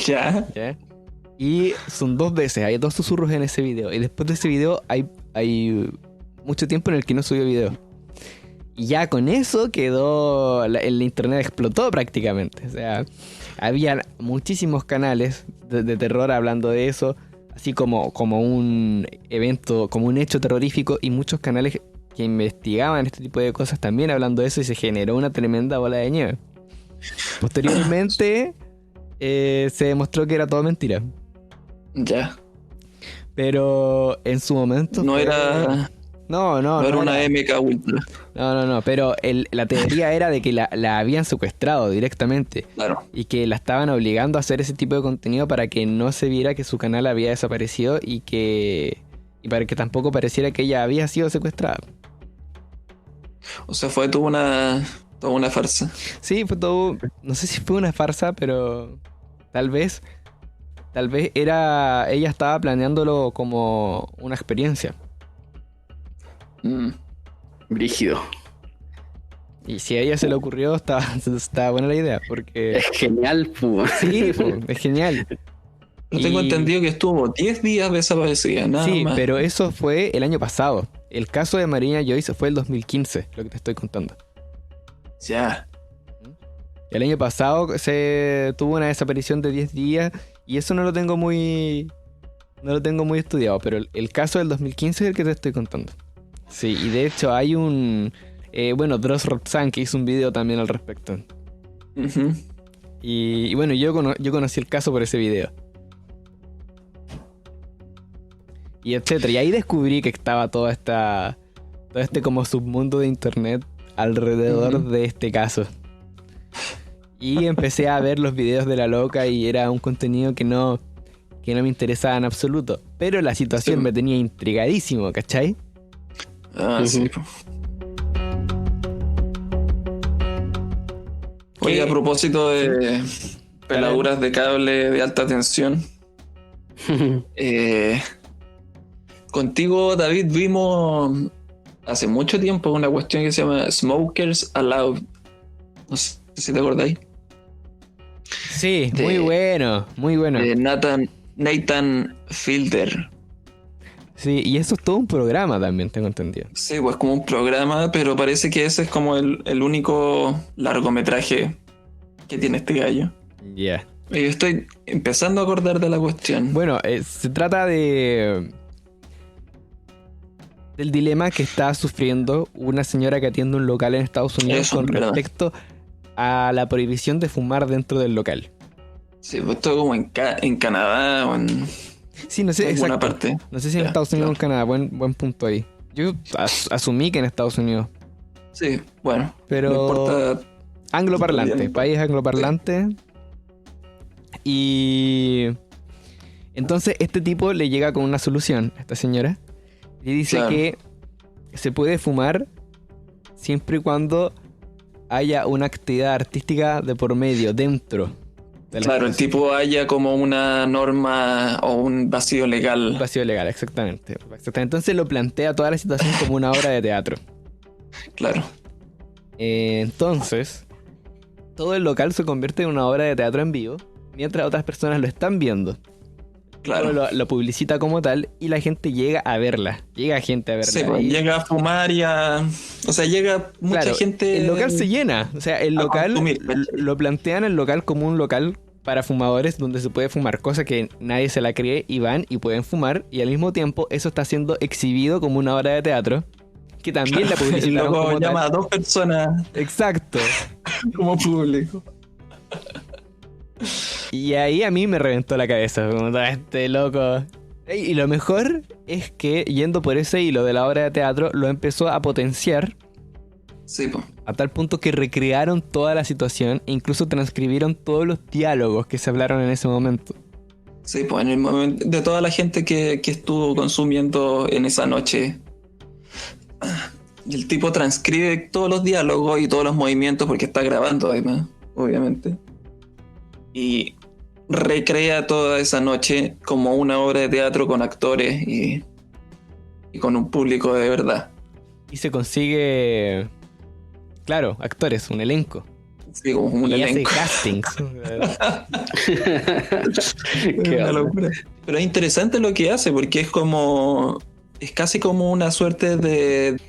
Speaker 3: Ya.
Speaker 1: ¿Ya? Y son 2 veces, hay 2 susurros en ese video. Y después de ese video hay mucho tiempo en el que no subió video. Y ya con eso quedó, el internet explotó prácticamente. O sea, había muchísimos canales de terror hablando de eso, así como un evento, como un hecho terrorífico, y muchos canales que investigaban este tipo de cosas también hablando de eso, y se generó una tremenda bola de nieve. Posteriormente se demostró que era todo mentira.
Speaker 3: Ya.
Speaker 1: Pero en su momento
Speaker 3: No
Speaker 1: fue-
Speaker 3: era.
Speaker 1: No
Speaker 3: No era una MK Ultra.
Speaker 1: No, pero la teoría era de que la habían secuestrado directamente
Speaker 3: Claro.
Speaker 1: y que la estaban obligando a hacer ese tipo de contenido para que no se viera que su canal había desaparecido y para que tampoco pareciera que ella había sido secuestrada.
Speaker 3: O sea, fue toda una farsa.
Speaker 1: Sí, fue todo, no sé si fue una farsa, pero tal vez ella estaba planeándolo como una experiencia.
Speaker 3: Mm.
Speaker 2: Brígido.
Speaker 1: Y si a ella se le ocurrió, estaba buena la idea, porque
Speaker 2: Es genial, pu.
Speaker 1: sí, es genial.
Speaker 3: Yo tengo
Speaker 1: Y-
Speaker 3: entendido que estuvo 10 días desaparecida, nada
Speaker 1: Sí,
Speaker 3: más.
Speaker 1: pero eso fue el año pasado. El caso de Marina Joyce fue el 2015, lo que te estoy contando.
Speaker 3: Ya.
Speaker 1: El año pasado se tuvo una desaparición de 10 días y eso no lo tengo muy No lo tengo muy estudiado, pero el caso del 2015 es el que te estoy contando. Sí, y de hecho hay un... Dross Roxanne que hizo un video también al respecto.
Speaker 3: Ujú.
Speaker 1: Y bueno, yo conocí el caso por ese video. Y etcétera. Y ahí descubrí que estaba todo este como submundo de internet alrededor de este caso. Y empecé a ver los videos de la loca y era un contenido que no me interesaba en absoluto. Pero la situación
Speaker 3: Sí.
Speaker 1: me tenía intrigadísimo, ¿cachai?
Speaker 3: Ah, sí. Po. Oye, a propósito de peladuras de cable de alta tensión, contigo, David, vimos hace mucho tiempo una cuestión que se llama Smokers Allowed. No sé si te acordáis.
Speaker 1: Sí,
Speaker 3: De-
Speaker 1: muy bueno, muy bueno.
Speaker 3: De Nathan Fielder.
Speaker 1: Sí, y eso es todo un programa también, tengo entendido.
Speaker 3: Sí, pues como un programa, pero parece que ese es como el único largometraje que tiene este gallo.
Speaker 1: Ya.
Speaker 3: Y yo estoy empezando a acordar de la cuestión.
Speaker 1: Bueno, se trata del dilema que está sufriendo una señora que atiende un local en Estados Unidos
Speaker 3: Eso,
Speaker 1: con
Speaker 3: verdad.
Speaker 1: respecto a la prohibición de fumar dentro del local.
Speaker 3: Sí, pues todo como en Canadá o en
Speaker 1: Sí, no sé,
Speaker 3: alguna
Speaker 1: exacto.
Speaker 3: parte.
Speaker 1: No sé si en
Speaker 3: Ya,
Speaker 1: Estados Unidos o en
Speaker 3: claro.
Speaker 1: Canadá, buen punto ahí. Yo asumí que en Estados Unidos,
Speaker 3: Sí, bueno,
Speaker 1: pero
Speaker 3: no importa.
Speaker 1: angloparlante,
Speaker 3: Bien.
Speaker 1: país angloparlante. Y entonces este tipo le llega con una solución a esta señora y dice
Speaker 3: Claro.
Speaker 1: que se puede fumar siempre y cuando haya una actividad artística de por medio dentro del
Speaker 3: Claro, el
Speaker 1: espacio.
Speaker 3: tipo haya como una norma o un vacío legal.
Speaker 1: Vacío legal, exactamente. Entonces lo plantea toda la situación como una obra de teatro.
Speaker 3: Claro.
Speaker 1: Entonces, todo el local se convierte en una obra de teatro en vivo, mientras otras personas lo están viendo.
Speaker 3: Claro.
Speaker 1: Lo publicita como tal y la gente llega a verla. Llega gente a verla.
Speaker 3: Sí, pues,
Speaker 1: Y,
Speaker 3: llega a fumar y a. O sea, llega mucha
Speaker 1: claro,
Speaker 3: gente.
Speaker 1: el local se llena. O sea, el
Speaker 3: a
Speaker 1: local
Speaker 3: consumir, ¿cachai?
Speaker 1: lo plantean el local como un local para fumadores donde se puede fumar, cosa que nadie se la cree y van y pueden fumar. Y al mismo tiempo eso está siendo exhibido como una obra de teatro que también la
Speaker 3: El
Speaker 1: publicitaron
Speaker 3: loco
Speaker 1: como
Speaker 3: llama
Speaker 1: tal.
Speaker 3: a 2 personas
Speaker 1: Exacto.
Speaker 3: como público.
Speaker 1: Y ahí a mí me reventó la cabeza, como este loco. Y lo mejor es que yendo por ese hilo de la obra de teatro lo empezó a potenciar
Speaker 3: Sí, pues.
Speaker 1: a tal punto que recrearon toda la situación e incluso transcribieron todos los diálogos que se hablaron en ese momento.
Speaker 3: Sí, pues en el momento de toda la gente que estuvo consumiendo en esa noche. Y el tipo transcribe todos los diálogos y todos los movimientos porque está grabando además, obviamente. Y recrea toda esa noche como una obra de teatro con actores y con un público de verdad.
Speaker 1: Y se consigue, claro, actores, un elenco.
Speaker 3: Sí, como un
Speaker 1: Y hace
Speaker 3: elenco.
Speaker 1: castings.
Speaker 2: Qué
Speaker 3: Una
Speaker 2: onda.
Speaker 3: locura. Pero es interesante lo que hace porque es como. Es casi como una suerte de.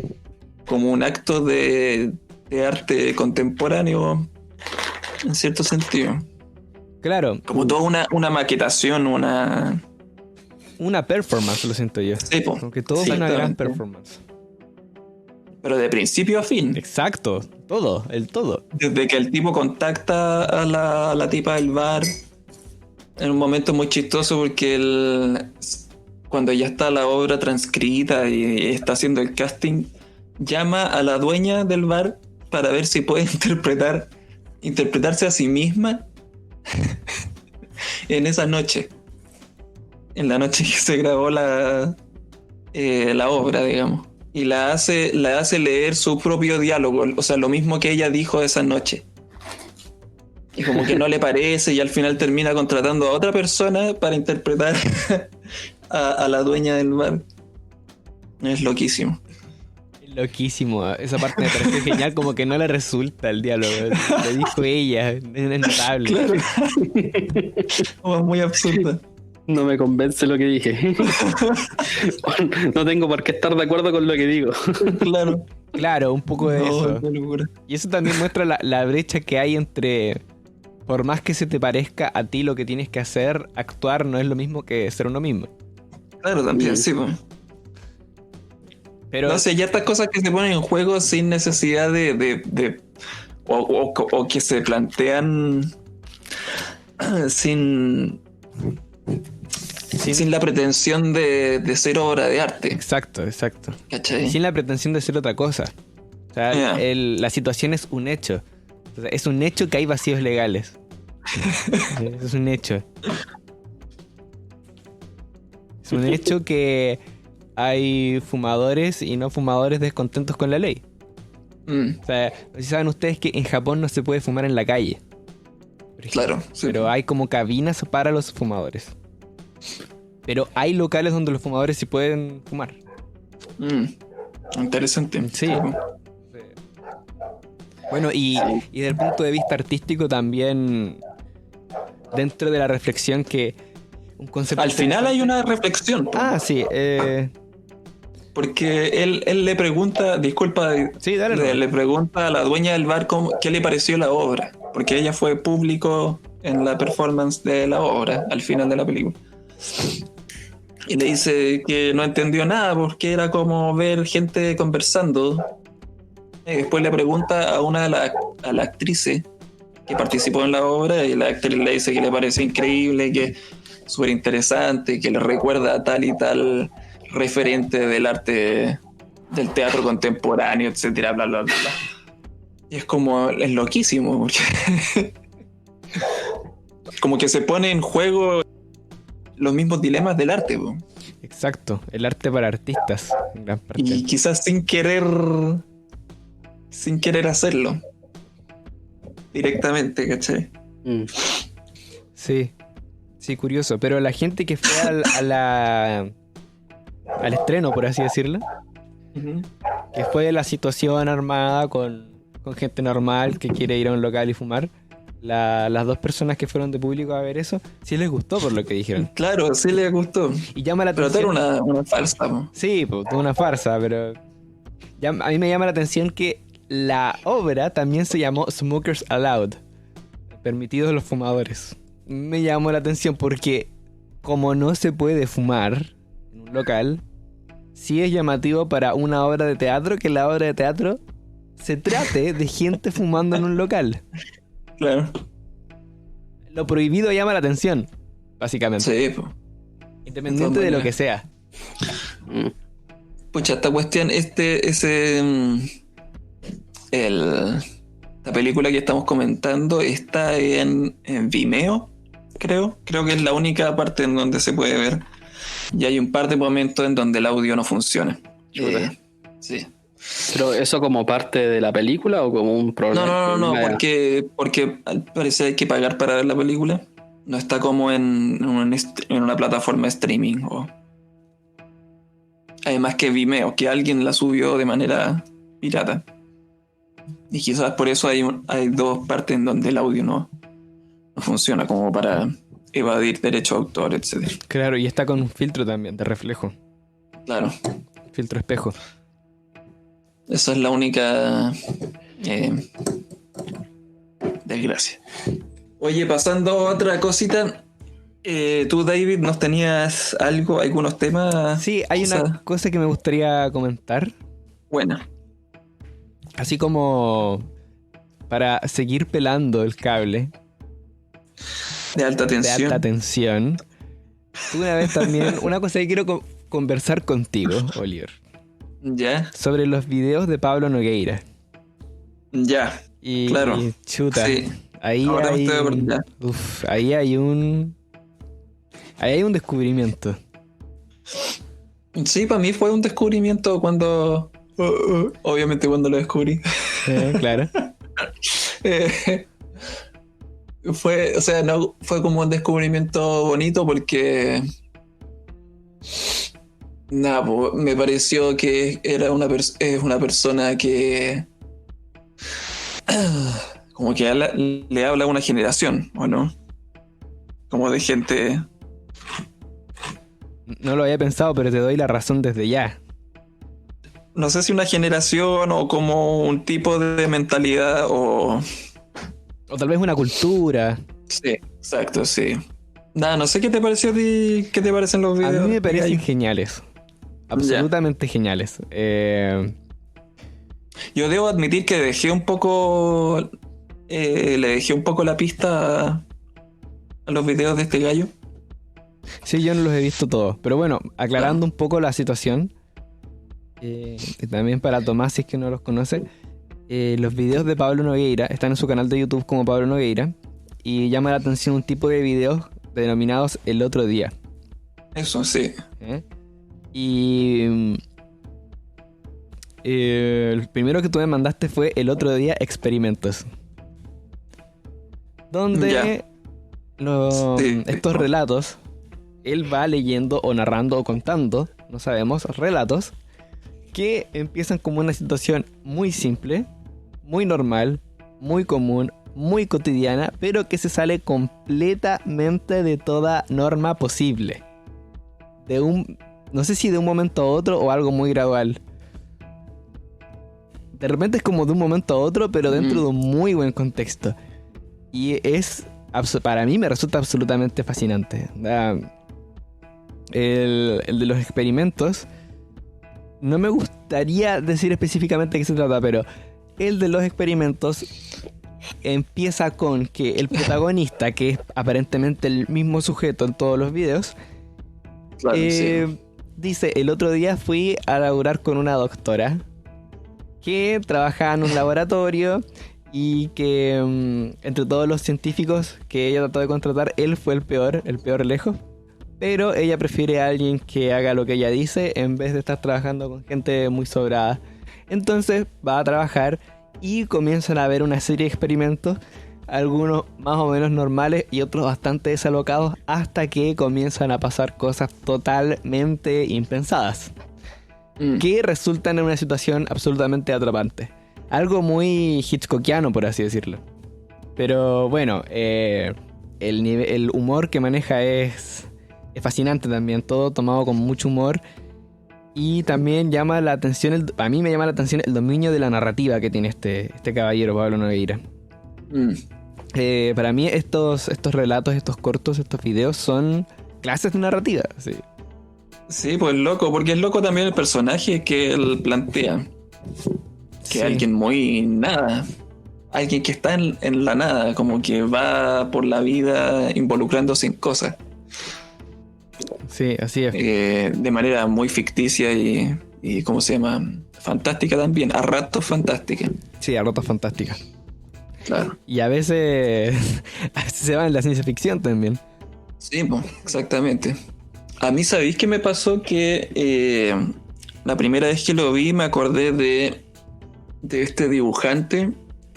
Speaker 3: Como un acto de arte contemporáneo. En cierto sentido.
Speaker 1: Claro,
Speaker 3: Como toda una maquetación, una.
Speaker 1: una performance, lo siento yo.
Speaker 3: Sí, po.
Speaker 1: Aunque todo es una gran
Speaker 3: Exactamente.
Speaker 1: performance.
Speaker 3: Pero de principio a fin.
Speaker 1: Exacto, todo, el todo.
Speaker 3: Desde que el tipo contacta a la tipa del bar. En un momento muy chistoso porque cuando ya está la obra transcrita y está haciendo el casting, llama a la dueña del bar para ver si puede interpretarse a sí misma en esa noche. En la noche que se grabó la obra, digamos. Y le hace leer su propio diálogo, o sea, lo mismo que ella dijo esa noche. Y como que no le parece y al final termina contratando a otra persona para interpretar a la dueña del bar. Es loquísimo.
Speaker 1: Loquísimo, esa parte me pareció genial, como que no le resulta el diálogo. Lo dijo ella, es notable.
Speaker 3: Claro. Como es muy absurda.
Speaker 2: No me convence lo que dije. No tengo por qué estar de acuerdo con lo que digo.
Speaker 3: Claro.
Speaker 1: Claro, un poco de
Speaker 3: No,
Speaker 1: eso.
Speaker 3: qué locura.
Speaker 1: Y eso también muestra la brecha que hay entre, por más que se te parezca a ti lo que tienes que hacer, actuar no es lo mismo que ser uno mismo.
Speaker 3: Claro, también, sí, pues.
Speaker 1: Pero
Speaker 3: No sé, ya estas cosas que se ponen en juego sin necesidad o que se plantean sin, sin la pretensión de ser obra de arte.
Speaker 1: exacto.
Speaker 3: ¿Cachai?
Speaker 1: Sin la pretensión de ser otra cosa. O sea,
Speaker 3: Yeah.
Speaker 1: la situación es un hecho. O sea, es un hecho que hay vacíos legales. Es un hecho. Es un hecho que hay fumadores y no fumadores descontentos con la ley. O sea, no sé si saben ustedes que en Japón no se puede fumar en la calle. Por ejemplo.
Speaker 3: Claro, sí.
Speaker 1: Pero hay como cabinas para los fumadores. Pero hay locales donde los fumadores sí pueden fumar.
Speaker 3: Interesante.
Speaker 1: Sí. Bueno, y desde el punto de vista artístico también, dentro de la reflexión que un concepto
Speaker 3: Al final hay
Speaker 1: interesante-
Speaker 3: una reflexión. Po,
Speaker 1: Ah, sí.
Speaker 3: porque él le pregunta, disculpa,
Speaker 1: Sí, dale.
Speaker 3: le pregunta a la dueña del bar qué le pareció la obra. Porque ella fue público en la performance de la obra al final de la película. Y le dice que no entendió nada porque era como ver gente conversando. Y después le pregunta a una de las actrices que participó en la obra y la actriz le dice que le parece increíble, que es súper interesante, que le recuerda a tal y tal referente del arte del teatro contemporáneo, etcétera, bla, bla, bla, bla. Y es como, es loquísimo, porque como que se pone en juego los mismos dilemas del arte, po.
Speaker 1: Exacto. El arte para artistas, en gran parte.
Speaker 3: Y quizás sin querer hacerlo directamente, ¿cachai?
Speaker 2: Mm.
Speaker 1: Sí. Sí, curioso. Pero la gente que fue al estreno, por así decirlo, que fue la situación armada con gente normal que quiere ir a un local y fumar, las dos personas que fueron de público a ver eso, sí les gustó por lo que dijeron.
Speaker 3: Claro, sí le gustó.
Speaker 1: Y llama la
Speaker 3: Pero era
Speaker 1: atención.
Speaker 3: una falsa, po.
Speaker 1: Sí, pues, toda una farsa, pero a mí me llama la atención que la obra también se llamó Smokers Allowed, permitidos los fumadores. Me llamó la atención porque como no se puede fumar en un local, sí es llamativo para una obra de teatro que la obra de teatro se trate de gente fumando en un local.
Speaker 3: Claro.
Speaker 1: Lo prohibido llama la atención, básicamente.
Speaker 3: Sí, po.
Speaker 1: Independiente de lo que sea.
Speaker 2: Mm.
Speaker 3: Pucha, esta cuestión, la película que estamos comentando está en Vimeo, creo. Creo que es la única parte en donde se puede ver. Y hay un par de momentos en donde el audio no funciona.
Speaker 2: Chuta.
Speaker 3: Sí.
Speaker 2: ¿Pero eso como parte de la película o como un problema?
Speaker 3: No, porque al parecer hay que pagar para ver la película. No está como en una plataforma de streaming. Además que Vimeo, que alguien la subió de manera pirata. Y quizás por eso hay dos partes en donde el audio no funciona, como para evadir derecho de autor, etc.
Speaker 1: Claro, y está con un filtro también de reflejo.
Speaker 3: Claro,
Speaker 1: Filtro espejo.
Speaker 3: esa es la única desgracia. Oye, pasando a otra cosita, tú, David, ¿nos tenías algunos temas?
Speaker 1: Sí, hay una cosa que me gustaría comentar.
Speaker 3: Buena.
Speaker 1: Así como para seguir pelando el cable
Speaker 3: De alta
Speaker 1: de
Speaker 3: tensión.
Speaker 1: alta tensión. Tuve una vez también una cosa que quiero conversar contigo, Oliver,
Speaker 3: Ya,
Speaker 1: sobre los videos de Pablo Nogueira.
Speaker 3: ya.
Speaker 1: Y
Speaker 3: Claro.
Speaker 1: chuta,
Speaker 3: Sí.
Speaker 1: ahí
Speaker 3: Ahora me
Speaker 1: hay,
Speaker 3: estoy acordando.
Speaker 1: ahí hay un descubrimiento.
Speaker 3: Sí, para mí fue un descubrimiento cuando... obviamente cuando lo descubrí.
Speaker 1: Claro.
Speaker 3: Fue, o sea, no fue como un descubrimiento bonito porque... Nada, me pareció que era es una persona que... como que le habla a una generación, ¿o no? Como de gente...
Speaker 1: No lo había pensado, pero te doy la razón desde ya.
Speaker 3: No sé si una generación o como un tipo de mentalidad o...
Speaker 1: O tal vez una cultura.
Speaker 3: Sí, exacto, sí. Nada, no sé qué te pareció a ti, qué te parecen los
Speaker 1: A
Speaker 3: videos.
Speaker 1: mí me parecen
Speaker 3: Gallo.
Speaker 1: geniales. Absolutamente geniales.
Speaker 3: Yo debo admitir que dejé un poco. Le dejé un poco la pista a los videos de este gallo.
Speaker 1: Sí, yo no los he visto todos. Pero bueno, aclarando un poco la situación. Y también para Tomás, si es que no los conoce. Los videos de Pablo Nogueira están en su canal de YouTube como Pablo Nogueira. Y llama la atención un tipo de videos denominados El Otro Día.
Speaker 3: Eso sí.
Speaker 1: ¿Eh? Y el primero que tú me mandaste fue El Otro Día Experimentos. Donde
Speaker 3: Ya. Sí.
Speaker 1: estos relatos, él va leyendo o narrando o contando, no sabemos, relatos que empiezan como una situación muy simple, muy normal, muy común, muy cotidiana, pero que se sale completamente de toda norma posible. No sé si de un momento a otro o algo muy gradual. De repente es como de un momento a otro, pero dentro de un muy buen contexto. Y para mí me resulta absolutamente fascinante. El de los experimentos, no me gustaría decir específicamente de qué se trata, pero el de los experimentos empieza con que el protagonista, que es aparentemente el mismo sujeto en todos los videos,
Speaker 3: Claro, sí.
Speaker 1: dice: el otro día fui a laburar con una doctora que trabajaba en un laboratorio y que entre todos los científicos que ella trató de contratar, él fue el peor lejos. Pero ella prefiere a alguien que haga lo que ella dice en vez de estar trabajando con gente muy sobrada. Entonces va a trabajar y comienzan a ver una serie de experimentos, algunos más o menos normales y otros bastante desalocados, hasta que comienzan a pasar cosas totalmente impensadas, que resultan en una situación absolutamente atrapante. Algo muy hitchcockiano, por así decirlo. Pero bueno, el humor que maneja es fascinante también, todo tomado con mucho humor. Y también llama la atención, a mí me llama la atención el dominio de la narrativa que tiene este caballero, Pablo Nogueira. Para mí estos relatos, estos cortos, estos videos son clases de narrativa. Sí,
Speaker 3: Sí, pues loco, porque es loco también el personaje que él plantea. Que
Speaker 1: sí.
Speaker 3: alguien muy nada. Alguien que está en la nada, como que va por la vida involucrándose en cosas.
Speaker 1: Sí, así es.
Speaker 3: De manera muy ficticia y ¿cómo se llama? Fantástica también, a ratos fantástica.
Speaker 1: Sí, a ratos fantástica.
Speaker 3: Claro.
Speaker 1: Y a veces se va en la ciencia ficción también.
Speaker 3: Sí, pues, exactamente. A mí, ¿sabéis qué me pasó? Que la primera vez que lo vi me acordé de este dibujante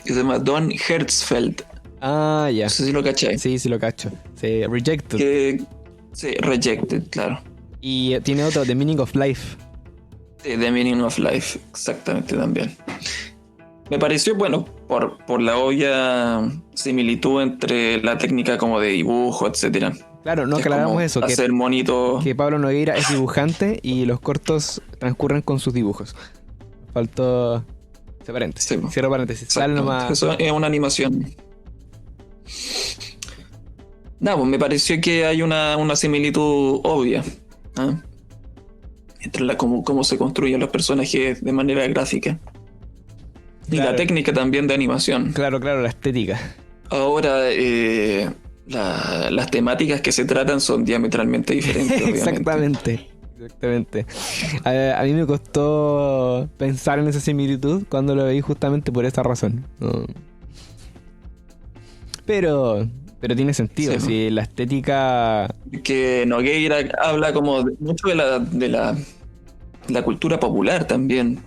Speaker 3: que se llama Don Hertzfeldt.
Speaker 1: Ah, ya.
Speaker 3: No sé si lo cacháis.
Speaker 1: Sí, sí lo cacho. Sí, Rejected.
Speaker 3: Sí, Rejected, claro.
Speaker 1: Y tiene otro, The Meaning of Life.
Speaker 3: Sí, The Meaning of Life, exactamente también. Me pareció, bueno, por la obvia similitud entre la técnica como de dibujo, etcétera.
Speaker 1: Claro, no
Speaker 3: Es
Speaker 1: aclaramos
Speaker 3: como
Speaker 1: eso,
Speaker 3: hacer monito.
Speaker 1: que Pablo Nogueira es dibujante y los cortos transcurren con sus dibujos. Faltó...
Speaker 3: Sí, po.
Speaker 1: Cierro paréntesis. Dale nomás.
Speaker 3: Eso es una animación. Nada, pues me pareció que hay una similitud obvia, ¿ah? Entre cómo se construyen los personajes de manera gráfica. Y
Speaker 1: Claro.
Speaker 3: la técnica también de animación.
Speaker 1: Claro, la estética.
Speaker 3: Ahora, las temáticas que se tratan son diametralmente diferentes, obviamente.
Speaker 1: Exactamente. A mí me costó pensar en esa similitud cuando lo vi justamente por esa razón. No. Pero tiene sentido.
Speaker 3: Sí,
Speaker 1: Sí, la estética...
Speaker 3: Que Nogueira habla como mucho de la cultura popular también.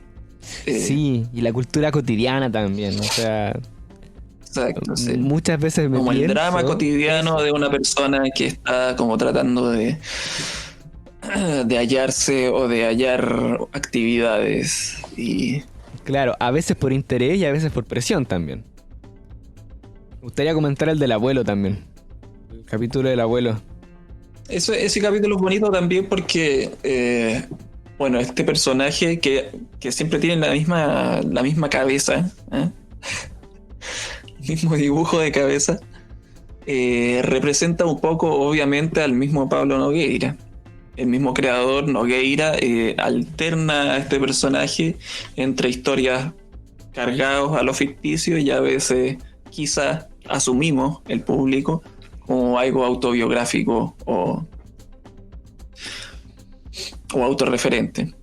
Speaker 1: Sí, y la cultura cotidiana también. O sea,
Speaker 3: Exacto, sí.
Speaker 1: muchas veces me
Speaker 3: Como el
Speaker 1: pienso...
Speaker 3: drama cotidiano de una persona que está como tratando de hallarse o de hallar actividades. Y
Speaker 1: Claro, a veces por interés y a veces por presión también. Me gustaría comentar el del abuelo también. El capítulo del abuelo.
Speaker 3: ese capítulo es bonito también porque, bueno, este personaje que siempre tiene la misma cabeza, ¿eh? El mismo dibujo de cabeza. representa un poco, obviamente, al mismo Pablo Nogueira. El mismo creador, Nogueira, alterna a este personaje entre historias cargados a lo ficticio y a veces quizás asumimos el público como algo autobiográfico o autorreferente.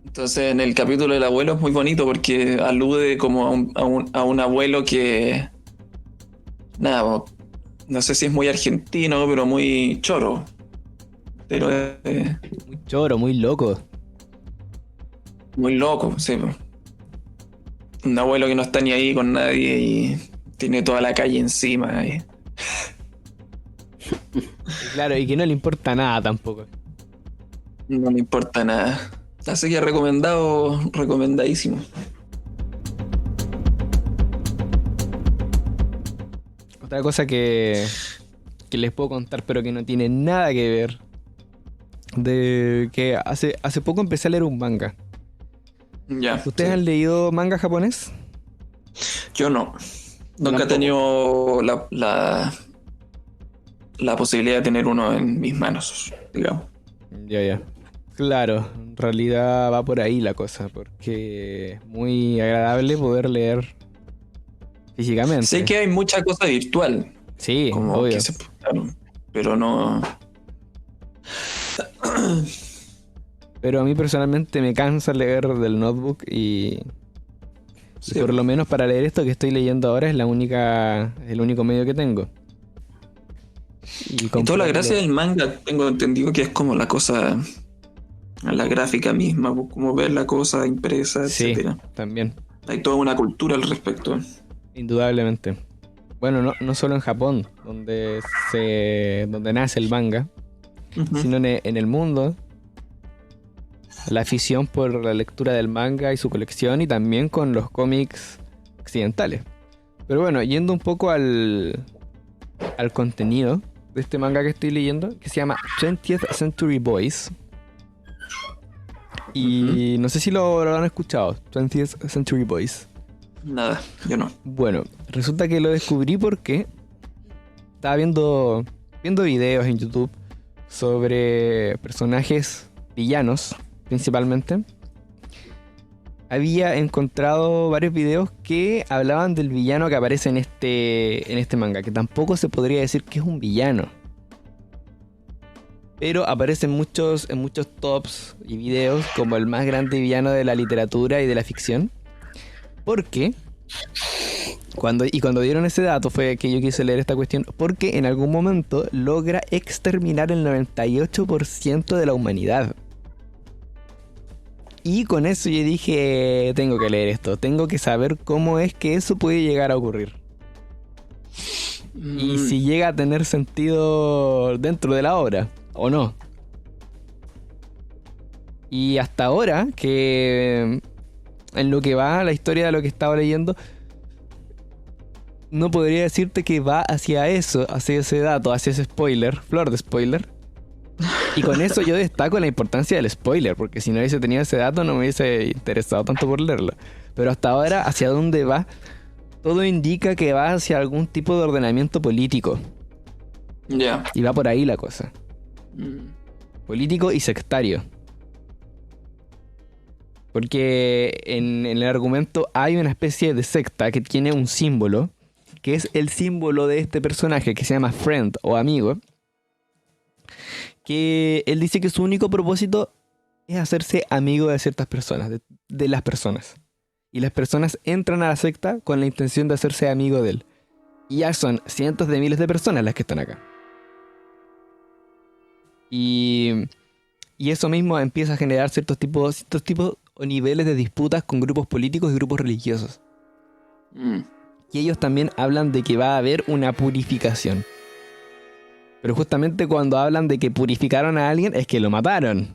Speaker 3: Entonces en el capítulo del abuelo es muy bonito porque alude como a un abuelo que, nada, no sé si es muy argentino, pero muy choro. Pero
Speaker 1: Muy choro, muy loco.
Speaker 3: muy loco, sí. Un abuelo que no está ni ahí con nadie y tiene toda la calle encima.
Speaker 1: Claro, y que no le importa nada tampoco.
Speaker 3: No le importa nada. Así que recomendadísimo.
Speaker 1: Otra cosa que les puedo contar, pero que no tiene nada que ver. De que hace poco empecé a leer un manga.
Speaker 3: Ya.
Speaker 1: ¿Ustedes
Speaker 3: Sí.
Speaker 1: han leído manga japonés?
Speaker 3: Yo no. Nunca he
Speaker 2: Tampoco.
Speaker 3: tenido la posibilidad de tener uno en mis manos, digamos.
Speaker 1: Ya. Claro, en realidad va por ahí la cosa, porque es muy agradable poder leer físicamente.
Speaker 3: Sé que hay mucha cosa virtual,
Speaker 1: Sí,
Speaker 3: como
Speaker 1: obvio.
Speaker 3: que claro, pero no.
Speaker 1: Pero a mí personalmente me cansa leer del notebook y
Speaker 3: Sí.
Speaker 1: por lo menos para leer esto que estoy leyendo ahora es el único medio que tengo.
Speaker 3: Y toda la
Speaker 1: comprarlo-
Speaker 3: gracia del manga, tengo entendido que es como la cosa, la gráfica misma, pues, como ver la cosa impresa,
Speaker 1: Sí,
Speaker 3: etcétera.
Speaker 1: también,
Speaker 3: Hay toda una cultura al respecto.
Speaker 1: indudablemente. Bueno, no solo en Japón, donde nace el manga,
Speaker 3: Ujú.
Speaker 1: sino en el mundo. La afición por la lectura del manga y su colección y también con los cómics occidentales. Pero bueno, yendo un poco al contenido de este manga que estoy leyendo, que se llama 20th Century Boys. Y no sé si lo han escuchado, 20th Century Boys.
Speaker 3: Nada, yo no.
Speaker 1: Bueno, resulta que lo descubrí porque estaba viendo videos en YouTube sobre personajes villanos, principalmente. Había encontrado varios videos que hablaban del villano que aparece en este manga, que tampoco se podría decir que es un villano. Pero aparece en muchos tops y videos como el más grande villano de la literatura y de la ficción. Porque cuando dieron ese dato fue que yo quise leer esta cuestión, porque en algún momento logra exterminar el 98% de la humanidad. Y con eso yo dije, tengo que leer esto, tengo que saber cómo es que eso puede llegar a ocurrir. Y si llega a tener sentido dentro de la obra, o no. Y hasta ahora, que en lo que va la historia de lo que estaba leyendo, no podría decirte que va hacia eso, hacia ese dato, hacia ese spoiler, flor de spoiler. Y con eso yo destaco la importancia del spoiler, porque si no hubiese tenido ese dato no me hubiese interesado tanto por leerlo. Pero hasta ahora, ¿hacia dónde va? Todo indica que va hacia algún tipo de ordenamiento político.
Speaker 3: Ya.
Speaker 1: Y va por ahí la cosa. Político y sectario. Porque en el argumento hay una especie de secta que tiene un símbolo, que es el símbolo de este personaje que se llama Friend o amigo. Que él dice que su único propósito es hacerse amigo de ciertas personas, de las personas. Y las personas entran a la secta con la intención de hacerse amigo de él. Y ya son cientos de miles de personas las que están acá. Y eso mismo empieza a generar ciertos tipos o niveles de disputas con grupos políticos y grupos religiosos. Y ellos también hablan de que va a haber una purificación. Pero justamente cuando hablan de que purificaron a alguien es que lo mataron.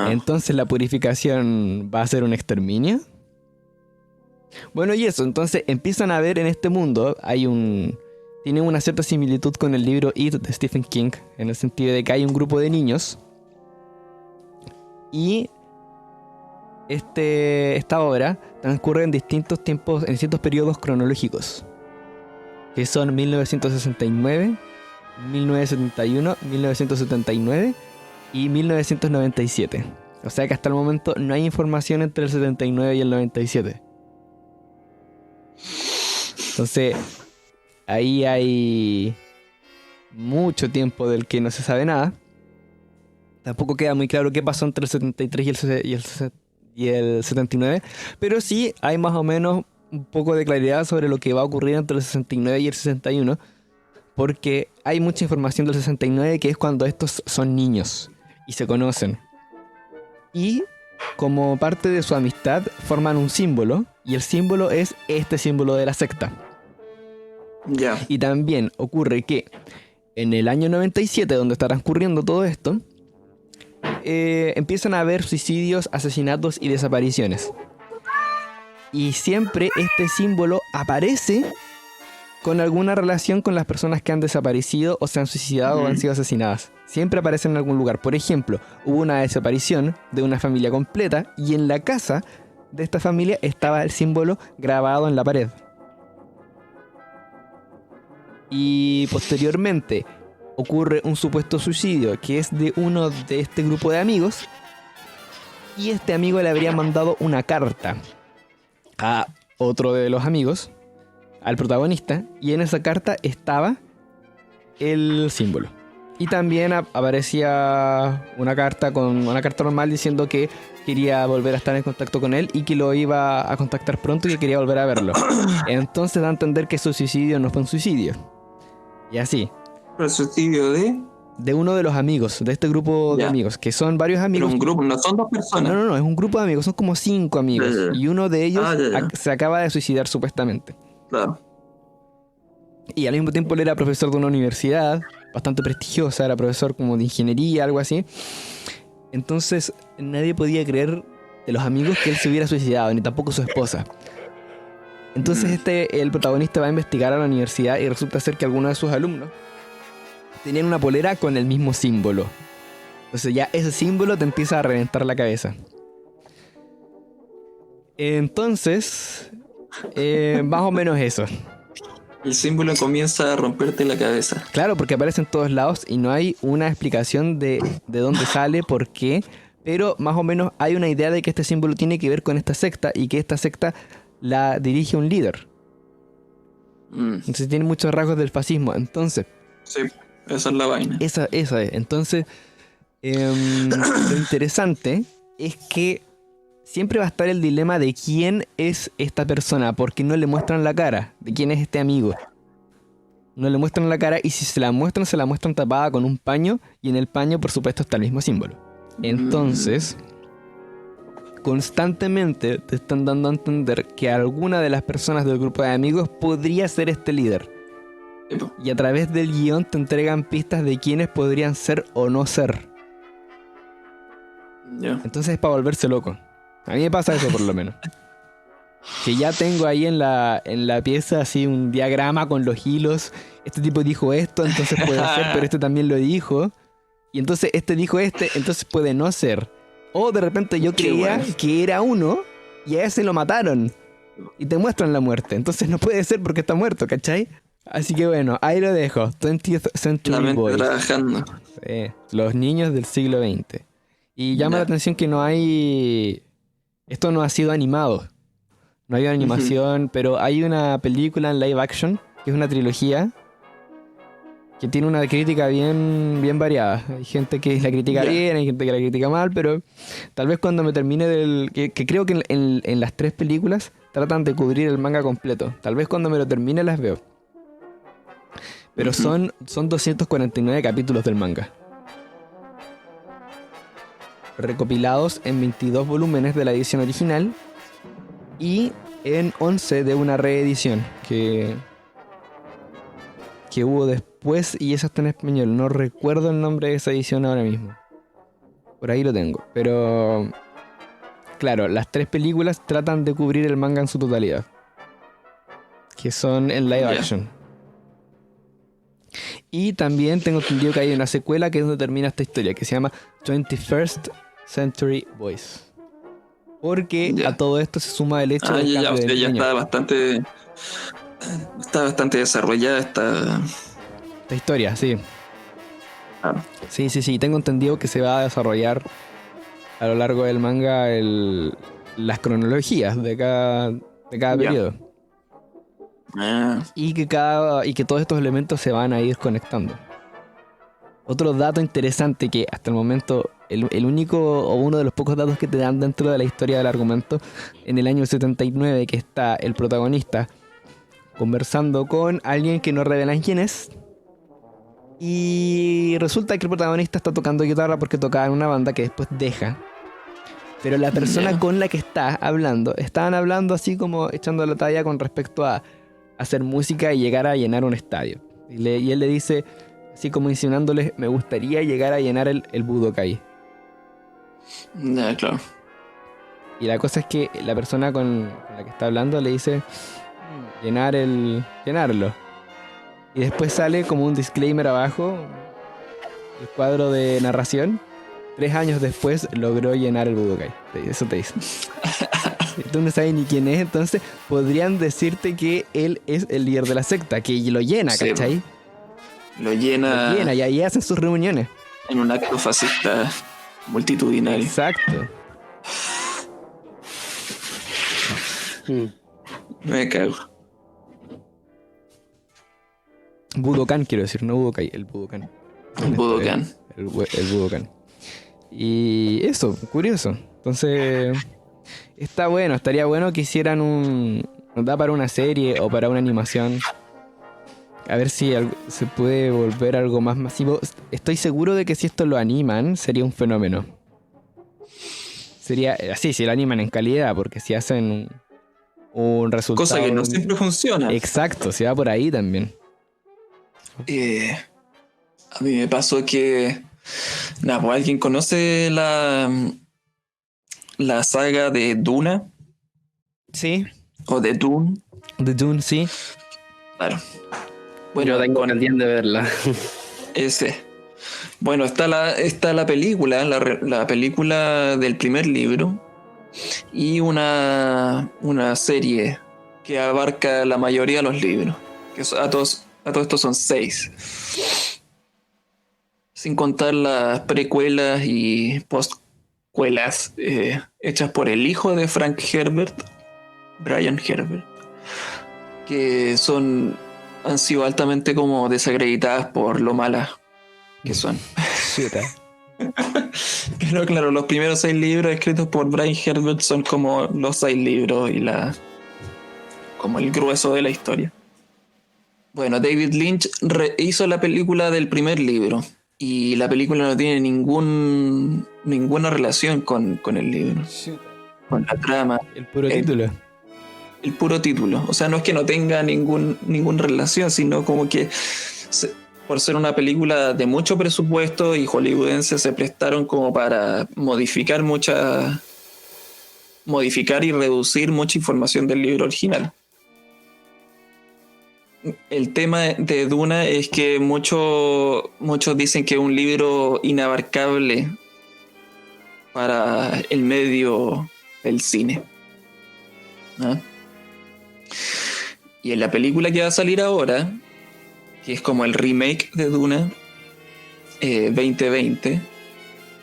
Speaker 1: Entonces la purificación va a ser un exterminio. Bueno, y eso, entonces empiezan a ver en este mundo, tiene una cierta similitud con el libro It de Stephen King, en el sentido de que hay un grupo de niños y esta obra transcurre en distintos tiempos, en distintos periodos cronológicos. que son 1969, 1971, 1979 y 1997. O sea que hasta el momento no hay información entre el 79 y el 97. Entonces, ahí hay mucho tiempo del que no se sabe nada. Tampoco queda muy claro qué pasó entre el 73 y el 79. Pero sí hay más o menos un poco de claridad sobre lo que va a ocurrir entre el 69 y el 61. Porque hay mucha información del 69 que es cuando estos son niños y se conocen. Y como parte de su amistad forman un símbolo. Y el símbolo es este símbolo de la secta.
Speaker 3: Ya.
Speaker 1: Y también ocurre que en el año 97, donde está transcurriendo todo esto, empiezan a haber suicidios, asesinatos y desapariciones. Y siempre este símbolo aparece con alguna relación con las personas que han desaparecido o se han suicidado o han sido asesinadas. Siempre aparece en algún lugar. Por ejemplo, hubo una desaparición de una familia completa y en la casa de esta familia estaba el símbolo grabado en la pared. Y posteriormente ocurre un supuesto suicidio que es de uno de este grupo de amigos. Y este amigo le habría mandado una carta a otro de los amigos, al protagonista, y en esa carta estaba el símbolo. Y también aparecía una carta normal diciendo que quería volver a estar en contacto con él y que lo iba a contactar pronto y que quería volver a verlo. Entonces da a entender que su suicidio no fue un suicidio. Y así.
Speaker 3: ¿El suicidio
Speaker 1: de uno de los amigos, de este grupo de amigos, que son varios amigos.
Speaker 3: Pero un grupo, no son dos personas.
Speaker 1: No, es un grupo de amigos, son como 5 amigos. Y uno de ellos se acaba de suicidar supuestamente.
Speaker 3: Claro.
Speaker 1: Y al mismo tiempo él era profesor de una universidad bastante prestigiosa, era profesor como de ingeniería, algo así. Entonces nadie podía creer de los amigos que él se hubiera suicidado, ni tampoco su esposa. Entonces el protagonista va a investigar a la universidad y resulta ser que algunos de sus alumnos tenían una polera con el mismo símbolo. Entonces ya ese símbolo te empieza a reventar la cabeza. Entonces, más o menos eso.
Speaker 3: El símbolo comienza a romperte la cabeza.
Speaker 1: Claro, porque aparece en todos lados y no hay una explicación de dónde sale, por qué. Pero más o menos hay una idea de que este símbolo tiene que ver con esta secta y que esta secta la dirige un líder. Entonces tiene muchos rasgos del fascismo. Entonces...
Speaker 3: Sí, esa es la vaina.
Speaker 1: Esa es. Entonces, lo interesante es que siempre va a estar el dilema de quién es esta persona, porque no le muestran la cara, de quién es este amigo. No le muestran la cara y si se la muestran tapada con un paño y en el paño, por supuesto, está el mismo símbolo. Entonces, constantemente te están dando a entender que alguna de las personas del grupo de amigos podría ser este líder. Y a través del guión te entregan pistas de quiénes podrían ser o no ser. Entonces es para volverse loco. A mí me pasa eso por lo menos. Que ya tengo ahí en la pieza así un diagrama con los hilos. Este tipo dijo esto, entonces puede ser, pero este también lo dijo. Y entonces este dijo entonces puede no ser. O de repente yo creía que era uno y a ese lo mataron. Y te muestran la muerte. Entonces no puede ser porque está muerto, ¿cachai? Así que bueno, ahí lo dejo. 20th Century Boys.
Speaker 3: Trabajando.
Speaker 1: Sí, los niños del siglo XX. Y llama la atención que no hay... Esto no ha sido animado. No hay animación, pero hay una película en live action, que es una trilogía, que tiene una crítica bien variada. Hay gente que la critica bien, hay gente que la critica mal, pero tal vez cuando me termine que creo que en las 3 películas tratan de cubrir el manga completo. Tal vez cuando me lo termine las veo. Pero son 249 capítulos del manga, recopilados en 22 volúmenes de la edición original y en 11 de una reedición que hubo después, y esa está en español. No recuerdo el nombre de esa edición ahora mismo. Por ahí lo tengo. Pero claro, las 3 películas tratan de cubrir el manga en su totalidad, que son en live action. Y también tengo entendido que hay una secuela que es donde termina esta historia, que se llama 21st Century Boys. Porque a todo esto se suma el hecho de
Speaker 3: ya está bastante Está bastante desarrollada esta.
Speaker 1: La historia, sí.
Speaker 3: Ah,
Speaker 1: Sí. Tengo entendido que se va a desarrollar a lo largo del manga las cronologías de cada
Speaker 3: ya.
Speaker 1: periodo.
Speaker 3: Ah,
Speaker 1: Y que todos estos elementos se van a ir conectando. Otro dato interesante que hasta el momento, el único o uno de los pocos datos que te dan dentro de la historia del argumento, en el año 79, que está el protagonista conversando con alguien que no revelan quién es. Y resulta que el protagonista está tocando guitarra porque tocaba en una banda que después deja. Pero la persona
Speaker 3: ya.
Speaker 1: con la que está hablando, estaban hablando así como echando la talla con respecto a hacer música y llegar a llenar un estadio. Y él le dice, así como insinuándole, me gustaría llegar a llenar el Budokai.
Speaker 3: Ya, claro.
Speaker 1: Y la cosa es que la persona con la que está hablando le dice, llenarlo. Y después sale como un disclaimer abajo, el cuadro de narración. 3 años después logró llenar el Budokai. Eso te dice. Y tú no sabes ni quién es, entonces podrían decirte que él es el líder de la secta, que lo llena,
Speaker 3: Sí,
Speaker 1: ¿cachai?
Speaker 3: Lo
Speaker 1: Lo
Speaker 3: llena
Speaker 1: llena y ahí hacen sus reuniones.
Speaker 3: en un acto fascista multitudinario.
Speaker 1: Exacto.
Speaker 2: Mm.
Speaker 3: Me cago.
Speaker 1: Budokan quiero decir, no Budokai, el Budokan.
Speaker 3: Budokan.
Speaker 1: El Budokan. Y eso, curioso. Entonces, está bueno, estaría bueno que hicieran nos da para una serie o para una animación. A ver si se puede volver algo más masivo. Estoy seguro de que si esto lo animan, sería un fenómeno. Sería así, si lo animan en calidad, porque si hacen un resultado.
Speaker 3: Cosa que no siempre funciona.
Speaker 1: Exacto, se va por ahí también.
Speaker 3: A mí me pasó que. Nada, pues alguien conoce la saga de Duna
Speaker 1: Sí,
Speaker 3: o de Dune.
Speaker 1: The Dune, sí.
Speaker 3: Claro.
Speaker 2: Yo tengo
Speaker 3: con
Speaker 2: pendiente de verla.
Speaker 3: ese. Bueno, está la película, la película del primer libro y una serie que abarca la mayoría de los libros. A todos estos son 6. Sin contar las precuelas y postcuelas hechas por el hijo de Frank Herbert, Brian Herbert, que han sido altamente como desacreditadas por lo malas que son.
Speaker 1: Chuta.
Speaker 3: Pero claro, los primeros 6 libros escritos por Brian Herbert son como los 6 libros y como el grueso de la historia. Bueno, David Lynch hizo la película del primer libro y la película no tiene ninguna relación con el libro, con la trama.
Speaker 1: El puro
Speaker 3: El-
Speaker 1: título.
Speaker 3: El puro título. O sea, no es que no tenga ninguna relación, sino como que por ser una película de mucho presupuesto y hollywoodense se prestaron como para modificar y reducir mucha información del libro original. El tema de Duna es que muchos dicen que es un libro inabarcable para el medio del cine. ¿Ah? Y en la película que va a salir ahora, que es como el remake de Duna 2020,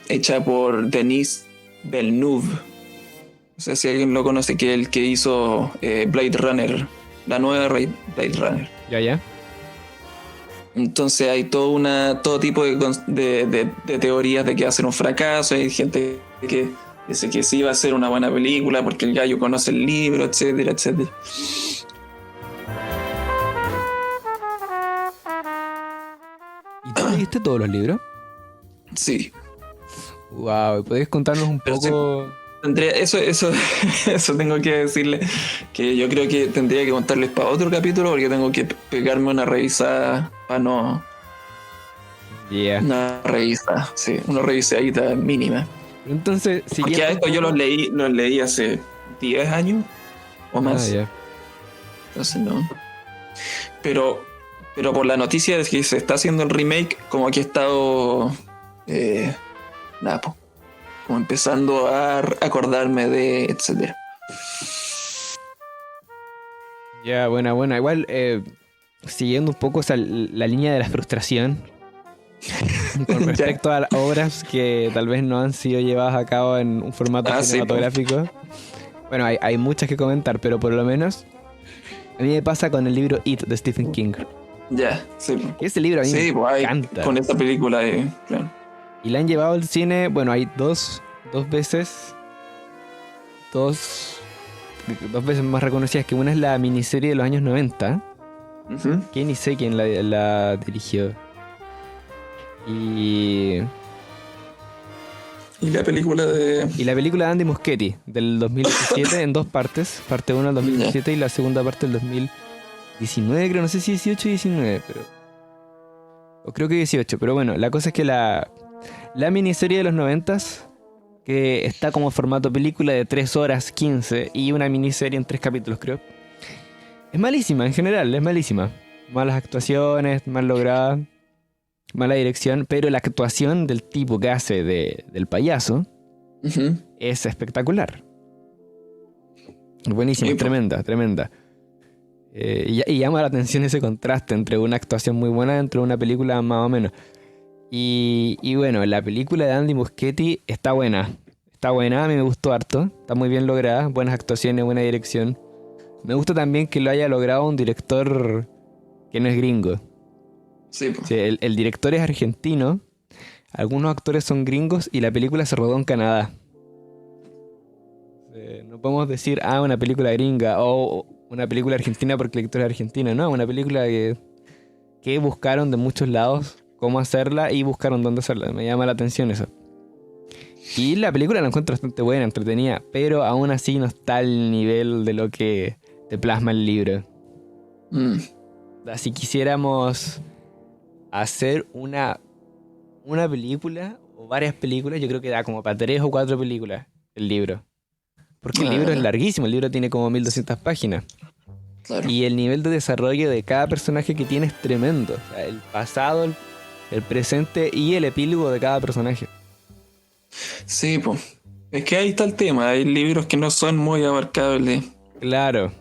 Speaker 3: hecha por Denis Villeneuve. No sé si alguien lo conoce, que es el que hizo Blade Runner, la nueva Blade Runner.
Speaker 1: Ya.
Speaker 3: Entonces hay todo tipo de teorías de que va a ser un fracaso. Hay gente que dice que sí va a ser una buena película porque el gallo conoce el libro, etcétera, etcétera.
Speaker 1: ¿Y tú leíste todos los libros?
Speaker 3: Sí.
Speaker 1: Wow, ¿podrías contarnos un
Speaker 3: Pero
Speaker 1: poco?
Speaker 3: Tendría, eso tengo que decirle que yo creo que tendría que contarles para otro capítulo porque tengo que pegarme una revisada para no.
Speaker 1: Yeah.
Speaker 3: Una revisada, sí, una revisadita mínima.
Speaker 1: Entonces,
Speaker 3: Porque a esto yo los leí hace 10 años o más.
Speaker 1: Ya.
Speaker 3: Entonces no. Pero por la noticia de que se está haciendo el remake, como que he estado nada, po, como empezando a acordarme de etcétera.
Speaker 1: Ya, buena. Igual, siguiendo un poco la línea de la frustración con respecto a las obras que tal vez no han sido llevadas a cabo en un formato cinematográfico. Bueno, hay muchas que comentar, pero por lo menos a mí me pasa con el libro It de Stephen King.
Speaker 3: Ya, sí.
Speaker 1: Ese libro a mí me encanta.
Speaker 3: Con esta película, claro.
Speaker 1: Y la han llevado al cine, bueno, hay dos veces más reconocidas, que una es la miniserie de los años 90, que ni sé quién la dirigió. Y
Speaker 3: la película de...
Speaker 1: Y la película de Andy Muschietti, del 2017, en dos partes. Parte 1 del 2017 y la segunda parte del 2019, creo. No sé si 18 o 19, pero... O creo que 18, pero bueno. La cosa es que la miniserie de los 90s, que está como formato película de 3 horas 15 y una miniserie en 3 capítulos, creo. Es malísima, en general, es malísima. Malas actuaciones, mal lograda, mala dirección, pero la actuación del tipo que hace del payaso es espectacular. Buenísima, sí, tremenda. Y llama la atención ese contraste entre una actuación muy buena dentro de una película más o menos. Y bueno, la película de Andy Muschietti está buena, a mí me gustó harto, está muy bien lograda, buenas actuaciones, buena dirección. Me gusta también que lo haya logrado un director que no es gringo. Sí, el director es argentino, algunos actores son gringos y la película se rodó en Canadá. No podemos decir, una película gringa o una película argentina porque el director es argentino. No, una película que buscaron de muchos lados cómo hacerla y buscaron dónde hacerla. Me llama la atención eso. Y la película la encuentro bastante buena, entretenida, pero aún así no está al nivel de lo que te plasma el libro. Si quisiéramos hacer una película o varias películas, yo creo que da como para 3 o 4 películas el libro. Porque el libro es larguísimo, el libro tiene como 1200 páginas. Claro. Y el nivel de desarrollo de cada personaje que tiene es tremendo. O sea, el pasado, el presente y el epílogo de cada personaje.
Speaker 3: Sí, pues. Es que ahí está el tema. Hay libros que no son muy abarcables.
Speaker 1: Claro.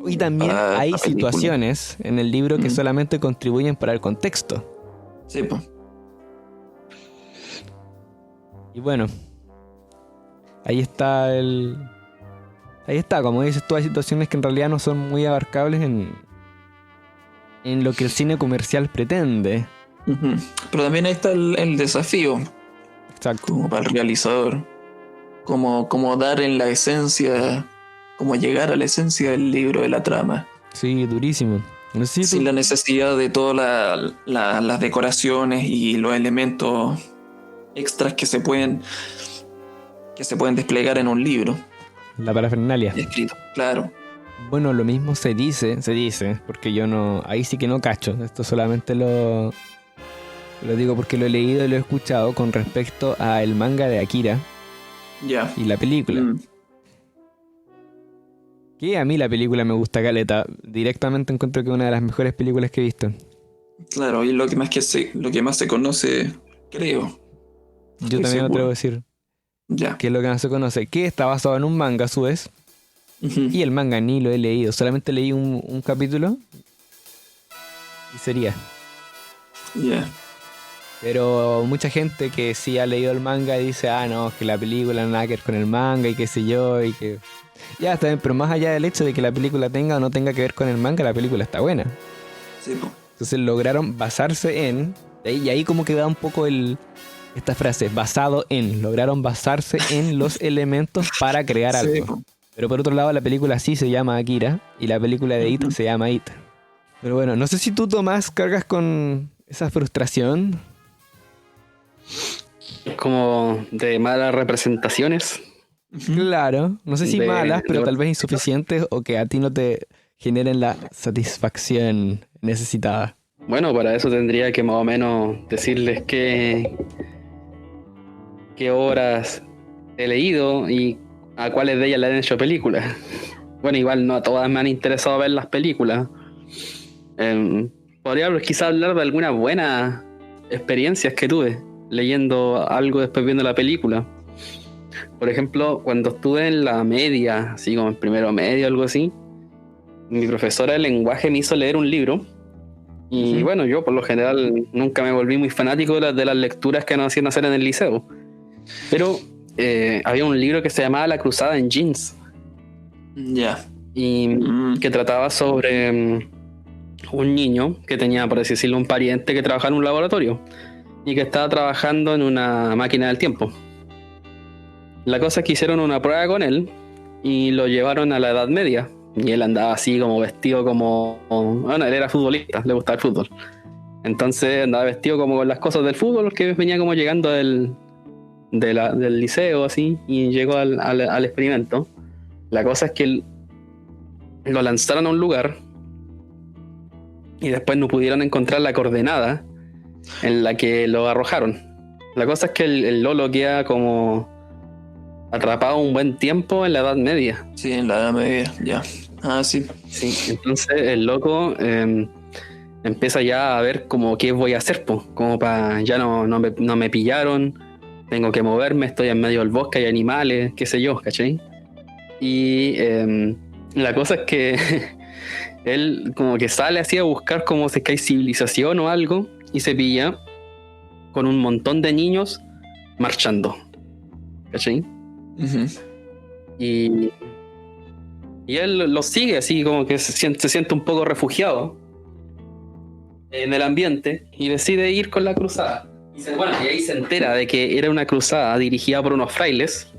Speaker 1: Y también hay situaciones en el libro que solamente contribuyen para el contexto.
Speaker 3: Sí, pues.
Speaker 1: Y bueno, ahí está como dices tú, hay situaciones que en realidad no son muy abarcables en lo que el cine comercial pretende.
Speaker 3: Pero también ahí está el desafío.
Speaker 1: Exacto.
Speaker 3: Como para el realizador. Como dar en la esencia, como llegar a la esencia del libro, de la trama.
Speaker 1: Sí, durísimo.
Speaker 3: Sin la necesidad de todas las decoraciones y los elementos extras que se pueden desplegar en un libro.
Speaker 1: La parafernalia.
Speaker 3: Escrito, claro.
Speaker 1: Bueno, lo mismo se dice, porque yo no, ahí sí que no cacho. Esto solamente lo digo porque lo he leído y lo he escuchado con respecto al manga de Akira.
Speaker 3: Ya.
Speaker 1: Y la película. Que a mí la película me gusta caleta. Directamente encuentro que es una de las mejores películas que he visto.
Speaker 3: Claro, y lo que más se conoce, creo.
Speaker 1: Yo también lo atrevo a decir.
Speaker 3: Ya.
Speaker 1: Que es lo que más se conoce. Que está basado en un manga a su vez. Y el manga ni lo he leído. Solamente leí un capítulo. Y sería.
Speaker 3: Ya.
Speaker 1: Pero mucha gente que sí ha leído el manga dice, no, que la película nada que ver con el manga y qué sé yo, y que... Ya, está bien, pero más allá del hecho de que la película tenga o no tenga que ver con el manga, la película está buena.
Speaker 3: Sí, po.
Speaker 1: Entonces lograron basarse en... Y ahí como que da un poco esta frase, basado en. Lograron basarse en los elementos para crear algo. Po. Pero por otro lado, la película sí se llama Akira y la película de It se llama It. Pero bueno, no sé si tú, Tomás, cargas con esa frustración.
Speaker 2: Como de malas representaciones.
Speaker 1: Claro, no sé si malas, pero tal vez insuficientes o que a ti no te generen la satisfacción necesitada.
Speaker 2: Bueno, para eso tendría que más o menos decirles qué obras he leído y a cuáles de ellas le han hecho películas. Bueno, igual no a todas me han interesado ver las películas. Podría quizás hablar de algunas buenas experiencias que tuve leyendo algo después viendo la película. Por ejemplo, cuando estuve en la media, así como en primero medio, algo así, mi profesora de lenguaje me hizo leer un libro. Y bueno, yo por lo general nunca me volví muy fanático de las lecturas que nos hacían hacer en el liceo. Pero había un libro que se llamaba La Cruzada en Jeans.
Speaker 3: Ya.
Speaker 2: Y que trataba sobre un niño que tenía, por así decirlo, un pariente que trabajaba en un laboratorio y que estaba trabajando en una máquina del tiempo. La cosa es que hicieron una prueba con él y lo llevaron a la Edad Media. Y él andaba así como vestido como... Bueno, él era futbolista, le gustaba el fútbol. Entonces andaba vestido como con las cosas del fútbol, que venía como llegando del liceo así, y llegó al experimento. La cosa es que lo lanzaron a un lugar y después no pudieron encontrar la coordenada en la que lo arrojaron. La cosa es que el Lolo queda como atrapado un buen tiempo en la Edad Media.
Speaker 3: Sí, en la Edad Media, ya. Ah, sí.
Speaker 2: Sí, entonces el loco empieza ya a ver como qué voy a hacer, po. Como para ya no me pillaron, tengo que moverme, estoy en medio del bosque, hay animales, qué sé yo, ¿cachai? Y la cosa es que él como que sale así a buscar como si es que hay civilización o algo y se pilla con un montón de niños marchando, ¿cachai? Y él los sigue así como que se siente un poco refugiado en el ambiente y decide ir con la cruzada. Y ahí se entera de que era una cruzada dirigida por unos frailes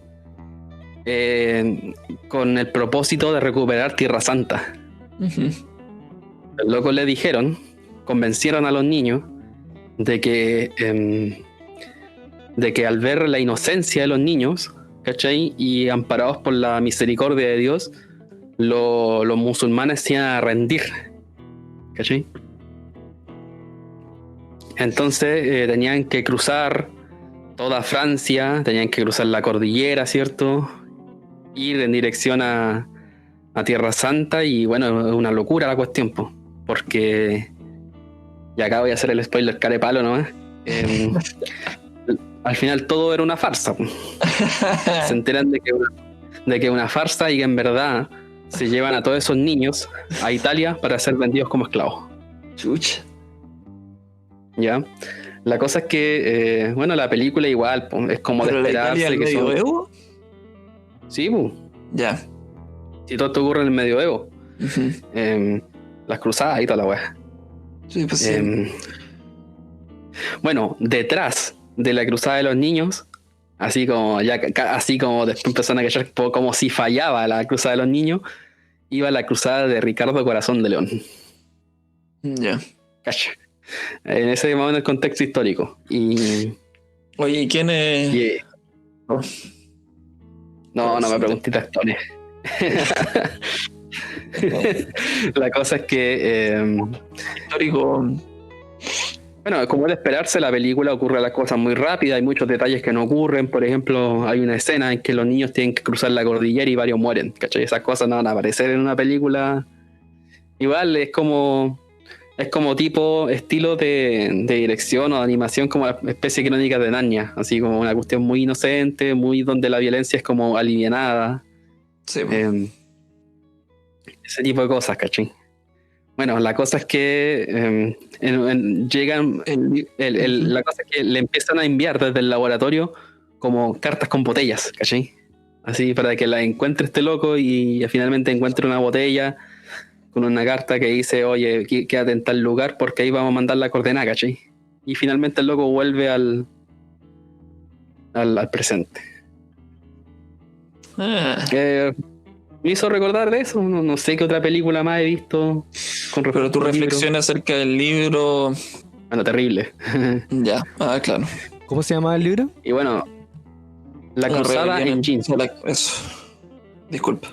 Speaker 2: con el propósito de recuperar Tierra Santa. Los locos le dijeron, convencieron a los niños de que al ver la inocencia de los niños, ¿cachai? Y amparados por la misericordia de Dios, los musulmanes se iban a rendir, ¿cachai? Entonces tenían que cruzar toda Francia, tenían que cruzar la cordillera, ¿cierto? Ir en dirección a Tierra Santa y bueno, es una locura la cuestión, porque y acá voy a hacer el spoiler carepalo nomás. Al final todo era una farsa. Se enteran de que es una farsa y que en verdad se llevan a todos esos niños a Italia para ser vendidos como esclavos.
Speaker 3: Chucha.
Speaker 2: ¿Ya? La cosa es que, bueno, la película igual, es como de esperarse que son...
Speaker 3: medioevo?
Speaker 2: Sí, pues.
Speaker 3: Ya.
Speaker 2: Si todo esto ocurre en el medioevo. Las cruzadas y toda la weá.
Speaker 3: Sí, pues sí.
Speaker 2: Bueno, detrás de la cruzada de los niños, así como después empezaron a callar como si fallaba la cruzada de los niños, iba la cruzada de Ricardo Corazón de León.
Speaker 3: Ya.
Speaker 2: Cacha. En ese momento el contexto histórico.
Speaker 3: Oye, ¿y quién es?
Speaker 2: No me preguntes actores. La cosa es que
Speaker 3: Histórico.
Speaker 2: bueno, como es de esperarse, la película ocurre las cosas muy rápidas, hay muchos detalles que no ocurren. Por ejemplo, hay una escena en que los niños tienen que cruzar la cordillera y varios mueren, ¿cachai? Esas cosas no van a aparecer en una película. Igual es como tipo estilo de dirección o de animación, como la especie de Crónicas de Narnia, así como una cuestión muy inocente, muy donde la violencia es como alivianada.
Speaker 3: Sí.
Speaker 2: Ese tipo de cosas, ¿cachai? Bueno, la cosa es que llegan. La cosa es que le empiezan a enviar desde el laboratorio como cartas con botellas, ¿cachai? Así para que la encuentre este loco y finalmente encuentre una botella con una carta que dice, oye, quédate en tal lugar porque ahí vamos a mandar la coordenada, ¿cachai? Y finalmente el loco vuelve al presente. Me hizo recordar de eso. No sé qué otra película más he visto con respecto.
Speaker 3: Pero tu reflexión acerca del libro.
Speaker 2: Bueno, terrible.
Speaker 3: Ya, claro.
Speaker 1: ¿Cómo se llama el libro?
Speaker 2: Y bueno, La Cruzada en Jeans.
Speaker 3: Eso. Disculpa.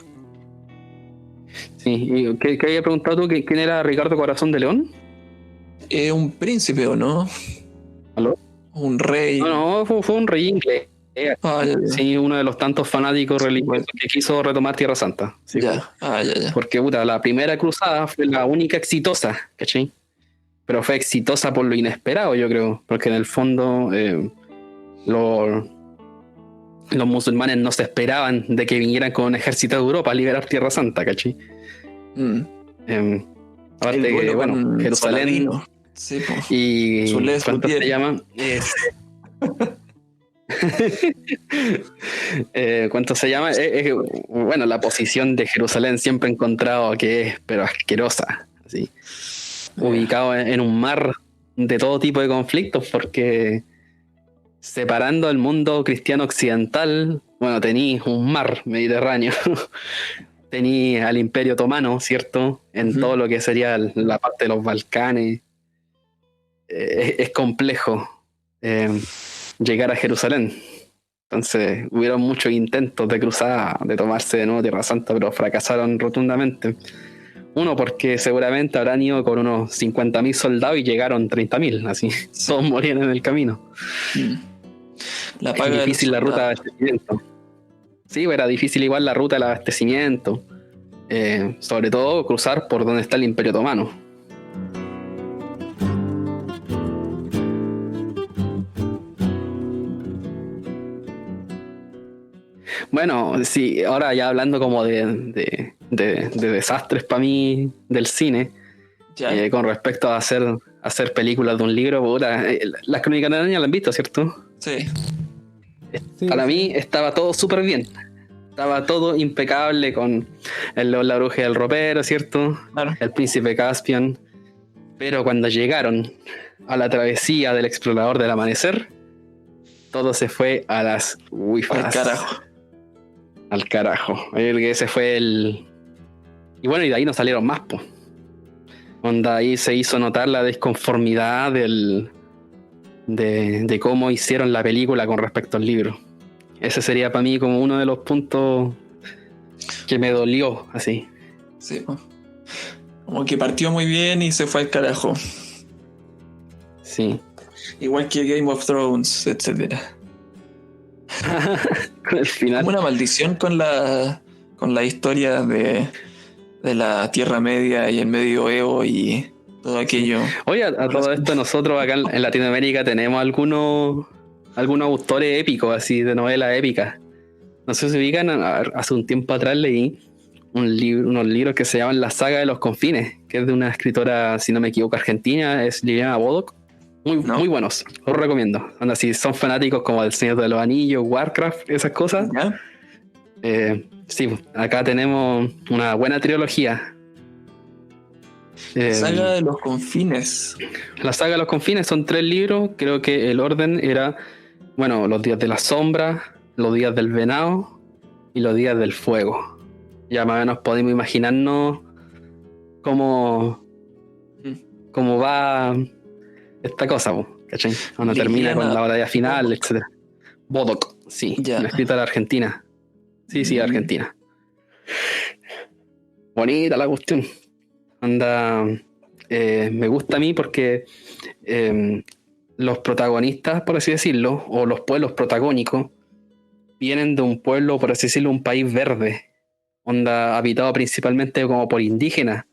Speaker 2: Sí, ¿y qué había preguntado tú? ¿Quién era Ricardo Corazón de León?
Speaker 3: Un príncipe, ¿o no?
Speaker 2: ¿Aló?
Speaker 3: Un rey.
Speaker 2: No, fue un rey inglés.
Speaker 3: Ya.
Speaker 2: Sí, uno de los tantos fanáticos religiosos que quiso retomar Tierra Santa. Sí,
Speaker 3: ya. Ya.
Speaker 2: Porque la primera cruzada fue la única exitosa, ¿cachai? Pero fue exitosa por lo inesperado, yo creo. Porque en el fondo los musulmanes no se esperaban de que vinieran con un ejército de Europa a liberar Tierra Santa, ¿cachai? Aparte
Speaker 3: El
Speaker 2: que,
Speaker 3: duelo
Speaker 2: bueno,
Speaker 3: con
Speaker 2: Jerusalén
Speaker 3: Saladino. Sí, po.
Speaker 2: y
Speaker 3: Zulés
Speaker 2: ¿cuánto se
Speaker 3: Gutiérrez.
Speaker 2: llama? ¿Cuánto se llama? Bueno, la posición de Jerusalén siempre he encontrado que es, pero asquerosa, así, ubicado en un mar de todo tipo de conflictos, porque separando el mundo cristiano occidental, bueno, tenéis un mar Mediterráneo, tenéis al Imperio Otomano, ¿cierto? En
Speaker 3: Ujú.
Speaker 2: todo lo que sería la parte de los Balcanes. Es complejo llegar a Jerusalén. Entonces, hubieron muchos intentos de cruzada, de tomarse de nuevo Tierra Santa, pero fracasaron rotundamente. Uno, porque seguramente habrán ido con unos 50.000 soldados y llegaron 30.000, así. Todos morían en el camino.
Speaker 3: La
Speaker 2: Es
Speaker 3: paga del
Speaker 2: difícil la ruta de
Speaker 3: soldado.
Speaker 2: abastecimiento. Sí, era difícil igual la ruta del abastecimiento. Sobre todo cruzar por donde está el Imperio Otomano. Bueno, sí, ahora ya hablando como de desastres para mí del cine,
Speaker 3: Ya.
Speaker 2: con respecto a hacer películas de un libro, puta, las Crónicas de Narnia la han visto, ¿cierto?
Speaker 3: Sí.
Speaker 1: Sí,
Speaker 2: Para
Speaker 1: sí.
Speaker 2: mí estaba todo súper bien. Estaba todo impecable con el León, la Bruja y el Ropero, ¿cierto?
Speaker 3: Claro.
Speaker 2: El Príncipe Caspian. Pero cuando llegaron a la travesía del Explorador del Amanecer, todo se fue a las
Speaker 3: Al
Speaker 2: wifas.
Speaker 3: carajo.
Speaker 2: Al carajo. Ese fue el... Y bueno, y de ahí no salieron más, pues. Onda, ahí se hizo notar la desconformidad de cómo hicieron la película con respecto al libro. Ese sería para mí como uno de los puntos que me dolió, así.
Speaker 3: Sí, po. Como que partió muy bien y se fue al carajo.
Speaker 2: Sí.
Speaker 3: Igual que Game of Thrones, etcétera.
Speaker 2: Al final.
Speaker 3: Como una maldición con la historia de la Tierra Media y el Medioevo y todo aquello.
Speaker 2: Oye, a todo esto nosotros acá en Latinoamérica tenemos algunos autores épicos, así, de novelas épicas. No sé si se ubican, hace un tiempo atrás leí unos libros que se llaman La Saga de los Confines, que es de una escritora, si no me equivoco, argentina, es Liliana Bodoc.
Speaker 3: ¿No?
Speaker 2: Muy buenos, los recomiendo. Anda, si son fanáticos como del Señor de los Anillos, Warcraft, esas cosas.
Speaker 3: ¿Ya?
Speaker 2: Sí, acá tenemos una buena trilogía.
Speaker 3: Saga de los Confines.
Speaker 2: La Saga de los Confines son 3 libros. Creo que el orden era, bueno, Los Días de la Sombra, Los Días del Venado y Los Días del Fuego. Ya más o menos podemos imaginarnos cómo va esta cosa, ¿cachai? Cuando termina con la batalla final,
Speaker 3: Bodoc.
Speaker 2: etc. Bodoc, sí,
Speaker 3: Ya.
Speaker 2: una escritora argentina. Sí, Argentina. Bonita la cuestión. Anda, me gusta a mí porque los protagonistas, por así decirlo, o los pueblos protagónicos, vienen de un pueblo, por así decirlo, un país verde, onda habitado principalmente como por indígenas.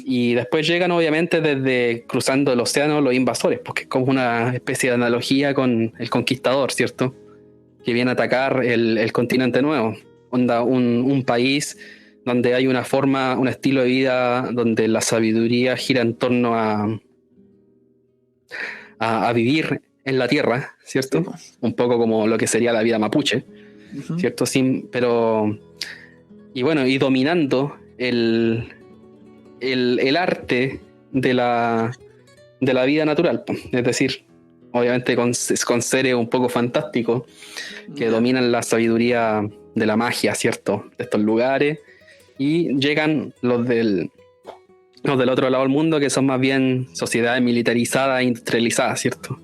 Speaker 2: Y después llegan obviamente desde cruzando el océano los invasores, porque es como una especie de analogía con el conquistador, ¿cierto? Que viene a atacar el continente nuevo. Onda, un país donde hay una forma, un estilo de vida donde la sabiduría gira en torno a vivir en la tierra, ¿cierto?
Speaker 3: Sí.
Speaker 2: Un poco como lo que sería la vida mapuche, ¿cierto? Pero... Y bueno, y dominando el arte de la vida natural, es decir, obviamente con seres un poco fantásticos que dominan la sabiduría de la magia, ¿cierto? De estos lugares, y llegan los del otro lado del mundo, que son más bien sociedades militarizadas e industrializadas, ¿cierto?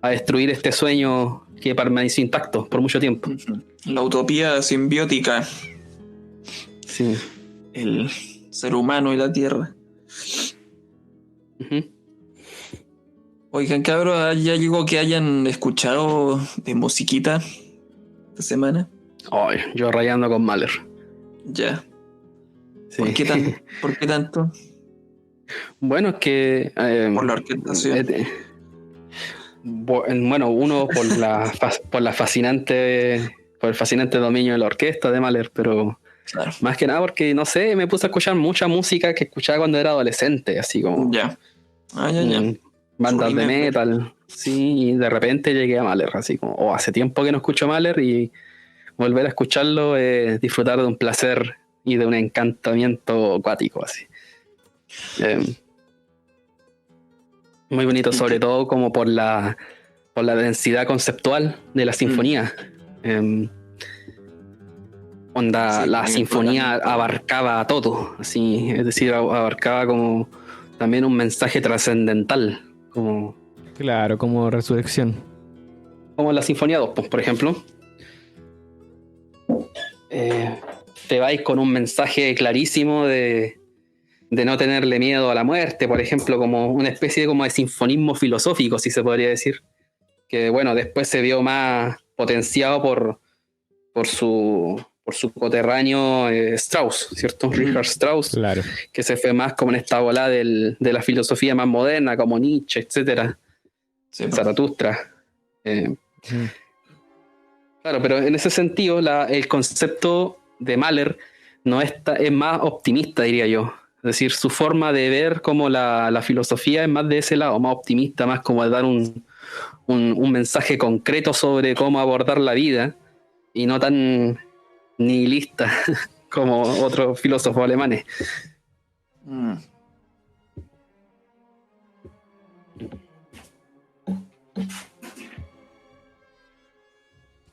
Speaker 2: A destruir este sueño que permaneció intacto por mucho tiempo.
Speaker 3: La utopía simbiótica.
Speaker 2: Sí.
Speaker 3: El ser humano y la tierra.
Speaker 2: Uh-huh.
Speaker 3: Oigan, cabros, ¿ya llegó que hayan escuchado de musiquita esta semana?
Speaker 2: Ay, yo rayando con Mahler.
Speaker 3: Ya.
Speaker 2: Sí.
Speaker 3: ¿Por qué tanto?
Speaker 2: Bueno, es que...
Speaker 3: Por la orquestación.
Speaker 2: Bueno, uno por el fascinante dominio de la orquesta de Mahler, pero
Speaker 3: Claro.
Speaker 2: Más que nada porque, no sé, me puse a escuchar mucha música que escuchaba cuando era adolescente, así como
Speaker 3: Ya. Ya.
Speaker 2: bandas de
Speaker 3: Remember.
Speaker 2: metal. Sí, y de repente llegué a Mahler, así como, hace tiempo que no escucho Mahler y volver a escucharlo es disfrutar de un placer y de un encantamiento acuático, así. Muy bonito, sobre todo como por la densidad conceptual de la sinfonía.
Speaker 3: Sí,
Speaker 2: La
Speaker 3: como
Speaker 2: sinfonía
Speaker 3: explorando.
Speaker 2: abarcaba todo, así, es decir, abarcaba como también un mensaje trascendental, como
Speaker 1: Claro, como resurrección.
Speaker 2: la Sinfonía 2, pues, por ejemplo. Te vais con un mensaje clarísimo de no tenerle miedo a la muerte, por ejemplo, como una especie como de sinfonismo filosófico, si se podría decir, que bueno, después se vio más potenciado por su coterráneo Strauss, ¿cierto? Richard Strauss,
Speaker 1: Claro.
Speaker 2: que se fue más como en esta bola de la filosofía más moderna, como Nietzsche, etcétera,
Speaker 3: Sí, pues.
Speaker 2: Zaratustra. Claro, pero en ese sentido, el concepto de Mahler es más optimista, diría yo. Es decir, su forma de ver como la filosofía es más de ese lado, más optimista, más como de dar un mensaje concreto sobre cómo abordar la vida y no tan nihilista como otros filósofos alemanes.
Speaker 3: Mm.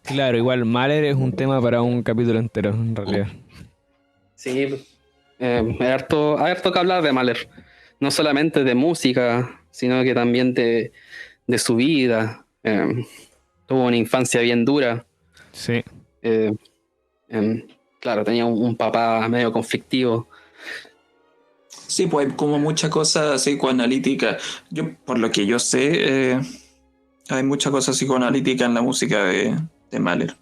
Speaker 1: Claro, igual Mahler es un tema para un capítulo entero, en realidad.
Speaker 2: Sí, hay harto que hablar de Mahler. No solamente de música, sino que también de su vida. Tuvo una infancia bien dura.
Speaker 1: Sí.
Speaker 2: Claro, tenía un papá medio conflictivo.
Speaker 3: Sí, pues hay como mucha cosa psicoanalítica. Yo, por lo que yo sé, hay mucha cosa psicoanalítica en la música de Mahler,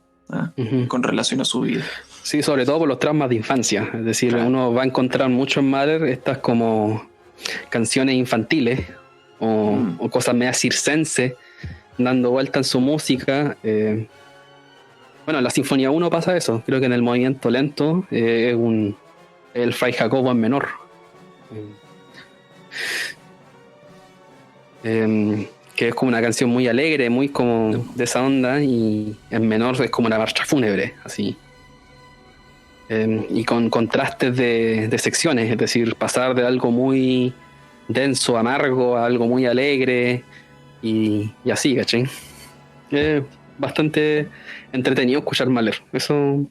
Speaker 2: Ujú.
Speaker 3: con relación a su vida.
Speaker 2: Sí, sobre todo por los traumas de infancia. Es decir,
Speaker 3: Claro.
Speaker 2: uno va a encontrar mucho en Mahler estas como canciones infantiles o cosas medias circenses dando vuelta en su música. Bueno, en la Sinfonía 1 pasa eso. Creo que en el movimiento lento es el Fray Jacobo en menor. Que es como una canción muy alegre, muy como de esa onda, y en menor es como una marcha fúnebre, así. Y con contrastes de secciones, es decir, pasar de algo muy denso, amargo, a algo muy alegre, y así, ¿cachai? Es bastante entretenido escuchar Mahler. Eso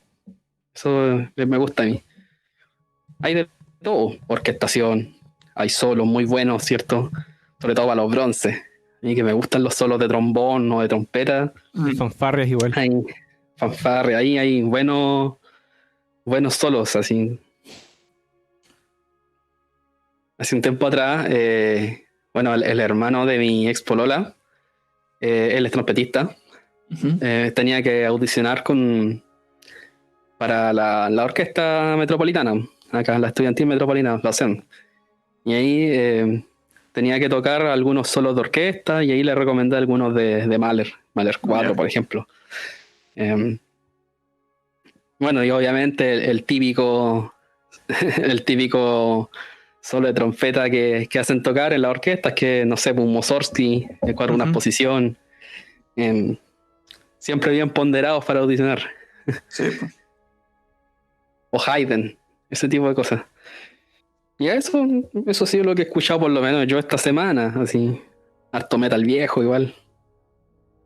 Speaker 2: me gusta a mí. Hay de todo, orquestación, hay solos muy buenos, ¿cierto? Sobre todo para los bronces. A mí que me gustan los solos de trombón o de trompeta.
Speaker 1: Y fanfarrias igual.
Speaker 2: Hay fanfarre, ahí hay buenos solos, así. Hace un tiempo atrás, bueno, el hermano de mi ex polola, él es trompetista, tenía que audicionar para la orquesta metropolitana, acá la estudiantil metropolitana, la OCEN. Y ahí tenía que tocar algunos solos de orquesta y ahí le recomendé algunos de Mahler 4, por ejemplo. Bueno, y obviamente el típico el típico solo de trompeta que hacen tocar en la orquesta, es que, no sé, un Mussorgsky, el cuadro una exposición, siempre bien ponderados para audicionar.
Speaker 3: Sí, pues.
Speaker 2: O Haydn, ese tipo de cosas. Y eso ha sido lo que he escuchado por lo menos yo esta semana, así. Harto metal viejo igual.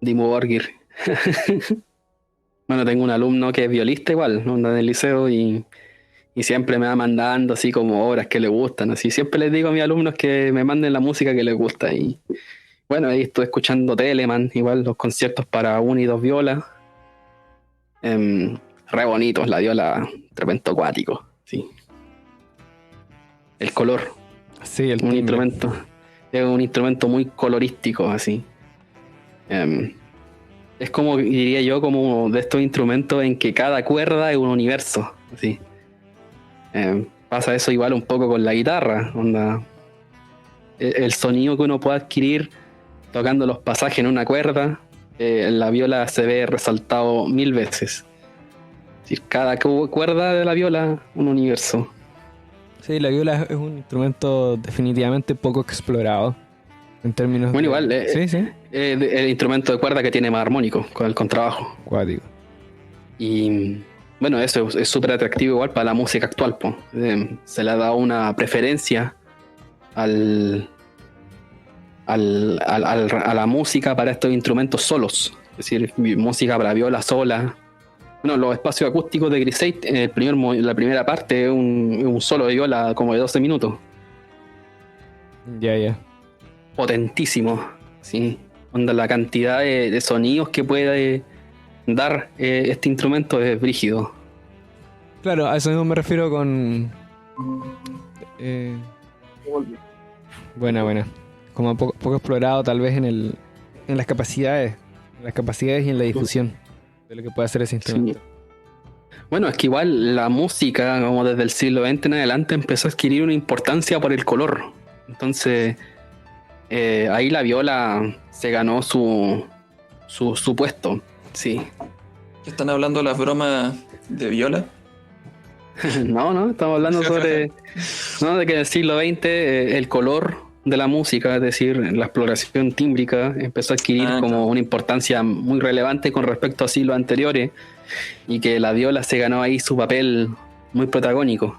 Speaker 2: Dimmu Borgir. Bueno, tengo un alumno que es violista igual, ¿no? Anda en el liceo y siempre me va mandando así como obras que le gustan. Así siempre les digo a mis alumnos que me manden la música que les gusta. Y bueno, ahí estoy escuchando Telemann, igual los conciertos para una y dos violas. Re bonitos, la viola, tremendo acuático. Sí. El color,
Speaker 1: Sí, el
Speaker 2: un
Speaker 1: timbre.
Speaker 2: instrumento. Es un instrumento muy colorístico, así. Es como, diría yo, como de estos instrumentos en que cada cuerda es un universo. Así. Pasa eso igual un poco con la guitarra. Onda, el sonido que uno puede adquirir tocando los pasajes en una cuerda, en la viola se ve resaltado 1000 veces. decir, cada cuerda de la viola, un universo.
Speaker 1: Sí, la viola es un instrumento definitivamente poco explorado en términos
Speaker 2: Bueno, igual,
Speaker 1: Sí, sí.
Speaker 2: el instrumento de cuerda que tiene más armónico con el contrabajo.
Speaker 1: Cuático.
Speaker 2: Y bueno, eso es súper atractivo igual para la música actual, po. Se le ha dado una preferencia a la música para estos instrumentos solos. Es decir, música para viola sola. Bueno, los espacios acústicos de Griseit, la primera parte es un solo de viola como de 12 minutos.
Speaker 1: Ya.
Speaker 2: Potentísimo, ¿sí? Onda, la cantidad de sonidos que puede dar este instrumento es brígido.
Speaker 1: Claro, a eso mismo me refiero con... Buena. Como poco explorado tal vez en las capacidades. En las capacidades y en la difusión de lo que puede hacer ese instrumento.
Speaker 2: Sí. Bueno, es que igual la música, como desde el siglo XX en adelante, empezó a adquirir una importancia por el color. Entonces, ahí la viola se ganó su puesto. Sí.
Speaker 3: ¿Están hablando de las bromas de viola?
Speaker 2: No, estamos hablando sobre ¿no? de que en el siglo XX el color de la música, es decir, la exploración tímbrica, empezó a adquirir como una importancia muy relevante con respecto a siglos anteriores y que la viola se ganó ahí su papel muy protagónico.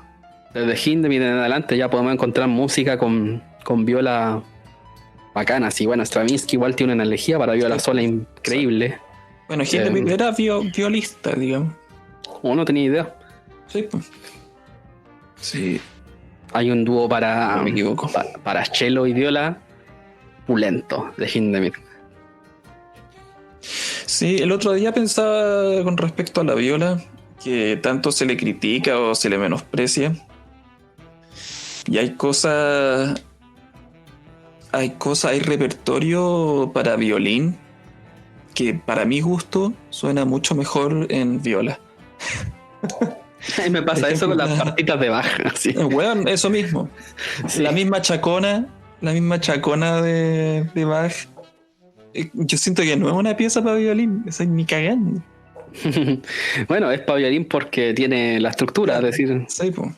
Speaker 2: Desde Hindemith en adelante ya podemos encontrar música con viola bacanas y bueno, Stravinsky igual tiene una energía para viola sola increíble.
Speaker 3: Bueno, Hindemith era violista, digamos.
Speaker 2: O no tenía idea.
Speaker 3: Sí, pues. Sí.
Speaker 2: Hay un dúo
Speaker 3: No me equivoco.
Speaker 2: para cello y viola pulento de Hindemith.
Speaker 3: Sí, el otro día pensaba con respecto a la viola que tanto se le critica o se le menosprecia. Y hay repertorio para violín que para mi gusto suena mucho mejor en viola.
Speaker 2: Y me pasa eso con las partitas de Bach. Así.
Speaker 3: Bueno, eso mismo. Sí. La misma chacona de Bach. Yo siento que no es una pieza para violín, eso es ni cagando.
Speaker 2: Bueno, es para violín porque tiene la estructura, es decir.
Speaker 3: Sí, pues.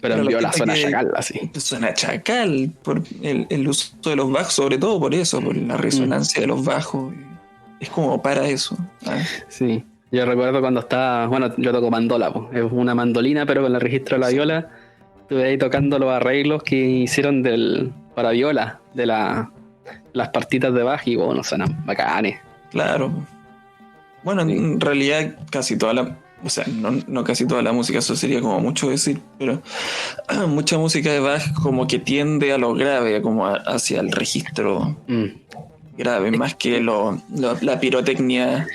Speaker 2: Pero en viola suena chacal, así.
Speaker 3: Suena chacal por el uso de los bajos, sobre todo por eso, por la resonancia de los bajos. Es como para eso.
Speaker 2: Sí, yo recuerdo cuando estaba, bueno, yo toco mandola, es una mandolina, pero con el registro de la viola. Estuve ahí tocando los arreglos que hicieron para viola de las partitas de Bach y bueno, suenan bacanes.
Speaker 3: Claro. Bueno, sí. En realidad casi toda la... O sea, no casi toda la música, eso sería como mucho decir, pero mucha música de Bach como que tiende a lo grave, como hacia el registro grave, más que la pirotecnia.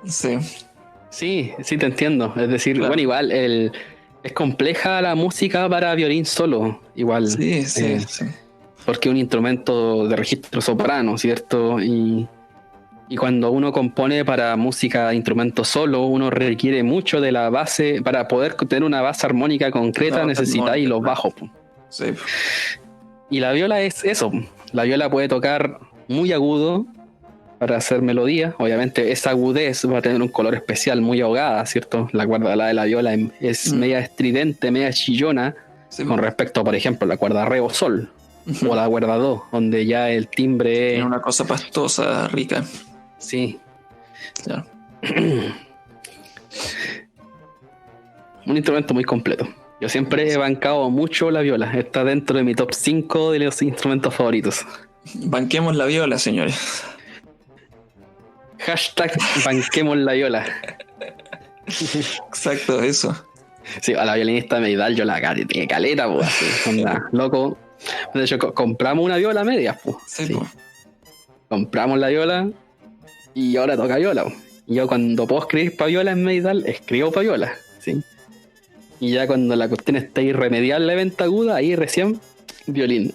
Speaker 3: Sí.
Speaker 2: Sí, te entiendo. Es decir, claro. Bueno, igual es compleja la música para violín solo, igual.
Speaker 3: Sí.
Speaker 2: Porque es un instrumento de registro soprano, ¿cierto? Y cuando uno compone para música de instrumento solo, uno requiere mucho de la base. Para poder tener una base armónica concreta, necesitáis los bajos.
Speaker 3: Sí.
Speaker 2: Y la viola es eso. La viola puede tocar muy agudo para hacer melodía. Obviamente esa agudez va a tener un color especial, muy ahogada, ¿cierto? La cuerda de la viola es media estridente, media chillona, con respecto, por ejemplo, a la cuerda re o sol, o la cuerda do, donde ya el timbre
Speaker 3: tiene una cosa pastosa, rica.
Speaker 2: Sí.
Speaker 3: Claro.
Speaker 2: Un instrumento muy completo. Yo siempre he bancado mucho la viola. Está dentro de mi top 5 de los instrumentos favoritos.
Speaker 3: Banquemos la viola, señores.
Speaker 2: Hashtag banquemos la viola.
Speaker 3: Exacto, eso.
Speaker 2: Sí, a la violinista Meidal yo la caleta, pues. Onda, loco. De hecho, compramos una viola media, pues.
Speaker 3: Sí.
Speaker 2: Compramos la viola y ahora toca viola. Y yo cuando puedo escribir para viola en Meidal, escribo para viola, ¿sí? Y ya cuando la cuestión está irremediablemente aguda, ahí recién violín.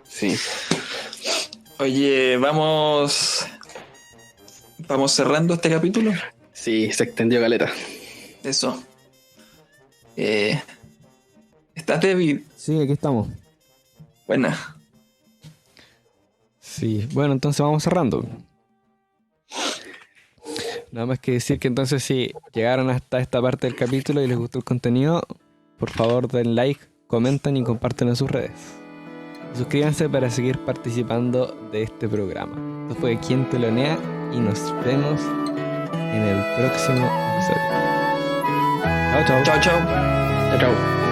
Speaker 2: Sí.
Speaker 3: Oye, vamos cerrando este capítulo.
Speaker 2: Sí, se extendió caleta.
Speaker 3: Eso. ¿Estás, David?
Speaker 1: Sí, aquí estamos.
Speaker 3: Buena.
Speaker 1: Sí, bueno, entonces vamos cerrando. Nada más que decir que entonces si llegaron hasta esta parte del capítulo y les gustó el contenido, por favor den like, comenten y comparten en sus redes. Suscríbanse para seguir participando de este programa. Esto fue Quien Telonea y nos vemos en el próximo episodio. Chao, chao.
Speaker 3: Chao, chao.
Speaker 2: Chao, chao.